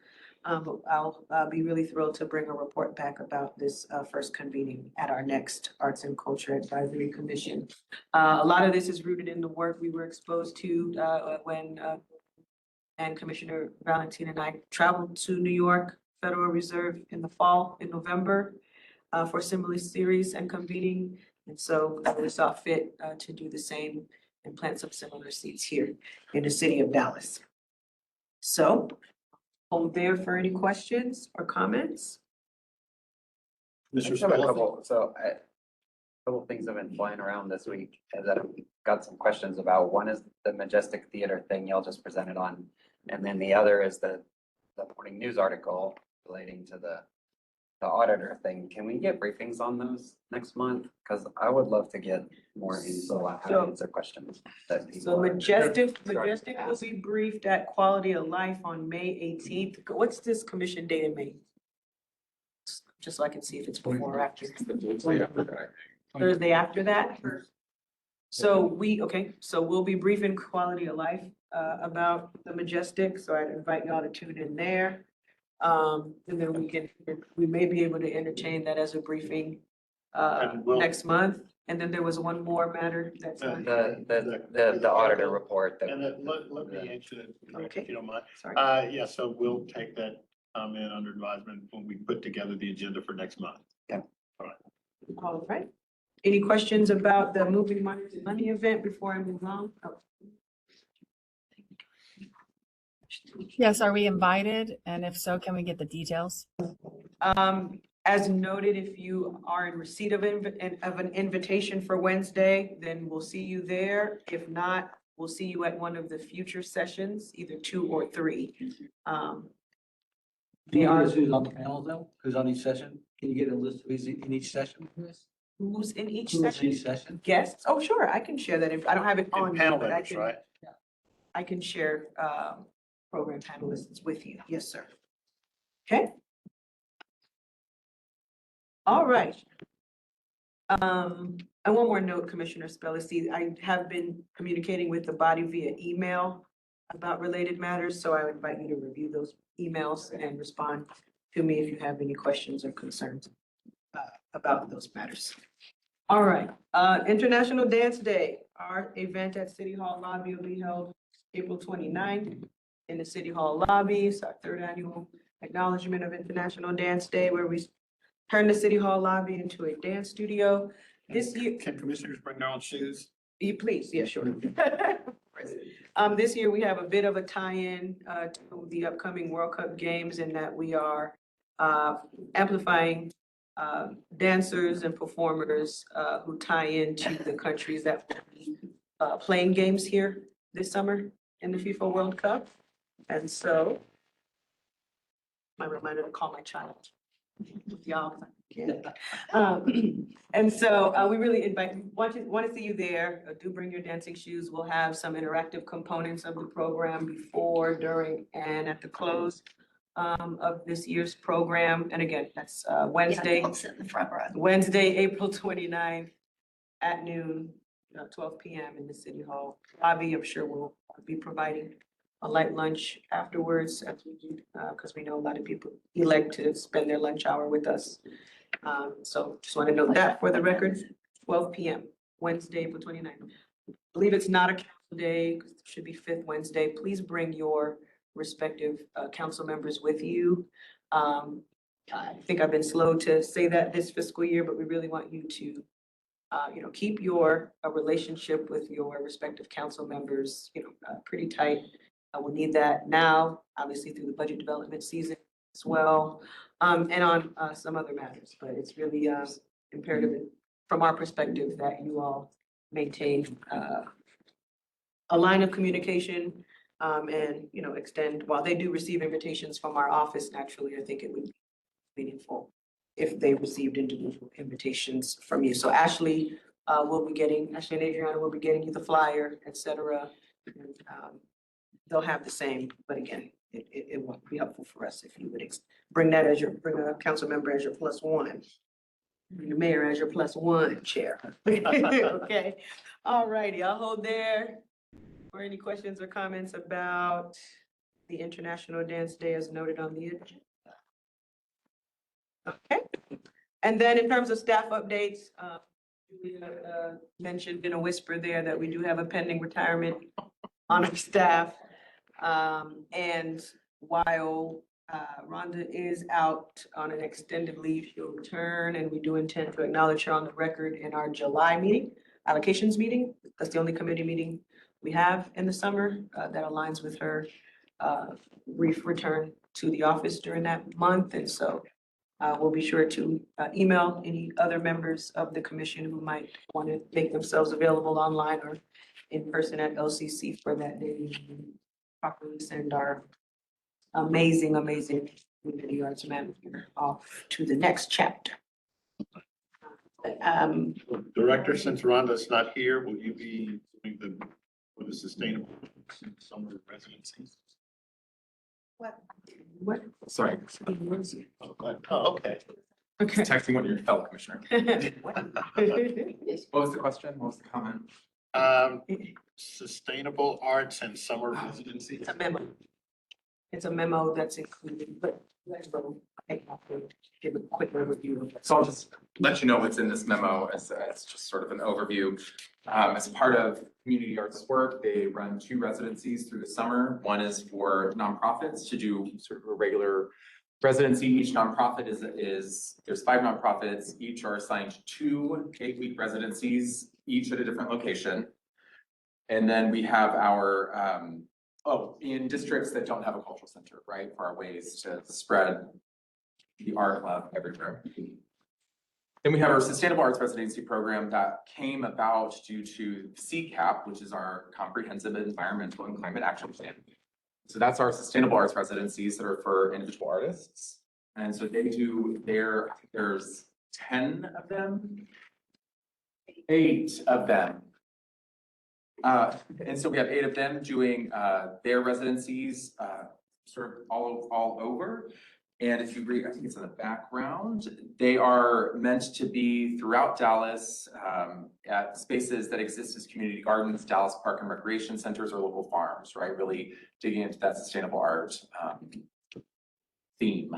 But I'll be really thrilled to bring a report back about this first convening at our next Arts and Culture Advisory Commission. A lot of this is rooted in the work we were exposed to when and Commissioner Valentine and I traveled to New York Federal Reserve in the fall, in November, for a similar series and convening. And so we saw fit to do the same and plant some similar seeds here in the city of Dallas. So hold there for any questions or comments. Mr. I have a Spelling. couple of things have been flying around this week that I've got some questions about. One is the Majestic Theater thing y'all just presented on. And then the other is the morning news article relating to the auditor thing. Can we get briefings on those next month? Because I would love to get more info on how to answer questions that people. So are- Majestic will be briefed at Quality of Life on May 18th. What's this commission date in May? Just so I can see if it's before or after. Thursday after that? So we'll be briefing Quality of Life about the Majestic, so I'd invite y'all to tune in there. And then we may be able to entertain that as a briefing next month. And then there was one more matter that's. The auditor report. And then let me answer that, if you don't mind. Sorry. Yeah, so we'll take that comment under advisement when we put together the agenda for next month. Yeah. All right. Any questions about the Moving Money event before I move on? Oh. Yes, are we invited? And if so, can we get the details? As noted, if you are in receipt of an invitation for Wednesday, then we'll see you there. If not, we'll see you at one of the future sessions, either 2 or 3. Can you give us who's on the panel though? Who's on each session? Can you get a list of who's in each session? Who's in each Who's in session? each session? Guests? Oh, sure, I can share that. I don't have it on, here, but I Panelists, can, right? I can share program panelists with you. Yes, sir. Okay. All right. And one more note, Commissioner Spellacy, I have been communicating with the body via email about related matters, so I would invite you to review those emails and respond to me if you have any questions or concerns about those matters. All right, International Dance Day, our event at City Hall lobby will be held April 29th in the City Hall lobby. It's our 3rd annual acknowledgement of International Dance Day, where we turn the City Hall lobby into a dance studio. This year. Can commissioners bring their own shoes? Please, yeah, sure. This year we have a bit of a tie-in to the upcoming World Cup games in that we are amplifying dancers and performers who tie into the countries that will be playing games here this summer in the FIFA World Cup. And so, my reminder to call my child with y'all. And so we really want to see you there. Do bring your dancing shoes. We'll have some interactive components of the program before, during, and at the close of this year's program. And again, that's Wednesday. Yeah, I'll sit in the front row. Wednesday, April 29th at noon, 12 p.m. in the City Hall lobby. I'm sure we'll be providing a light lunch afterwards, as we do, because we know a lot of people elect to spend their lunch hour with us. So just want to note that for the record, 12 p.m., Wednesday, April 29th. I believe it's not a council day, 'cause it should be fifth Wednesday. Please bring your respective council members with you. I think I've been slow to say that this fiscal year, but we really want you to keep your relationship with your respective council members, pretty tight. We need that now, obviously through the budget development season as well, and on some other matters. But it's really imperative from our perspective that you all maintain a line of communication and, extend, while they do receive invitations from our office, naturally, I think it would be meaningful if they received individual invitations from you. So Ashley Ashley and Adriana will be getting you the flyer, et cetera. And, they'll have the same, but again, it won't be helpful for us if you would bring a council member as your plus one. Bring the mayor as your plus one chair. Okay, all righty, I'll hold there. For any questions or comments about the International Dance Day as noted on the agenda? Okay, and then in terms of staff updates, we mentioned in a whisper there that we do have a pending retirement on our staff. And while Rhonda is out on an extended leave, she'll return, and we do intend to acknowledge her on the record in our July meeting, allocations meeting. That's the only committee meeting we have in the summer that aligns with her brief return to the office during that month. And so we'll be sure to email any other members of the commission who might want to make themselves available online or in person at LCC for that day. Properly send our amazing community arts manager off to the next chapter. Director, since Rhonda's not here, will you be doing the sustainable summer residencies? What? Sorry. Oh, okay. Okay. Texting one of your fellow commissioners. What was the question? What was the comment? Sustainable arts and summer residency. It's a memo. It's a memo that's included, but let's go. I have to give a quick overview. So I'll just let you know what's in this memo as just sort of an overview. As part of community arts work, they run 2 residencies through the summer. One is for nonprofits to do sort of a regular residency. Each nonprofit there's 5 nonprofits. Each are assigned 2 8-week residencies, each at a different location. And then we have our, in districts that don't have a cultural center, right, for our ways to spread the art love everywhere. Then we have our Sustainable Arts Residency Program that came about due to CCAP, which is our Comprehensive Environmental and Climate Action Plan. So that's our Sustainable Arts Residencies that are for individual artists. And so they do there's 10 of them, 8 of them. And so we have 8 of them doing their residencies sort of all over. And if you read, I think it's in the background, they are meant to be throughout Dallas at spaces that exist as community gardens, Dallas Park and Recreation Centers, or local farms, right? Really digging into that sustainable art theme.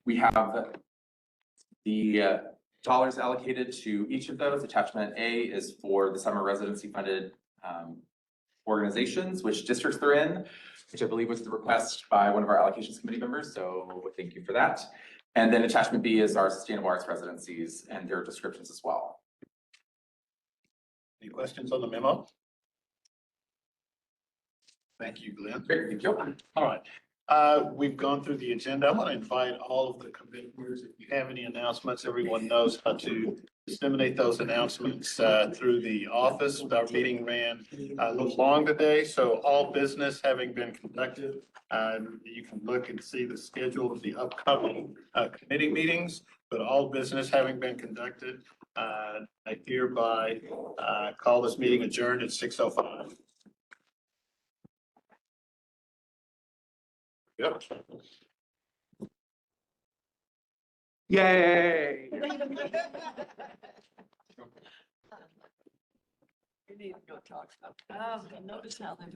We have the dollars allocated to each of those. Attachment A is for the summer residency funded organizations, which districts they're in, which I believe was the request by one of our allocations committee members. So thank you for that. And then attachment B is our sustainable arts residencies and their descriptions as well. Any questions on the memo? Thank you, Glenn. Great, thank you. All right. We've gone through the agenda. I want to invite all of the commissioners, if you have any announcements, everyone knows how to disseminate those announcements through the office. Our meeting ran a little long today, so all business having been conducted, you can look and see the schedule of the upcoming committee meetings, but all business having been conducted, I hereby call this meeting adjourned at 6:05. Yep. Yay. We need to go talk about. Oh, notice how they're.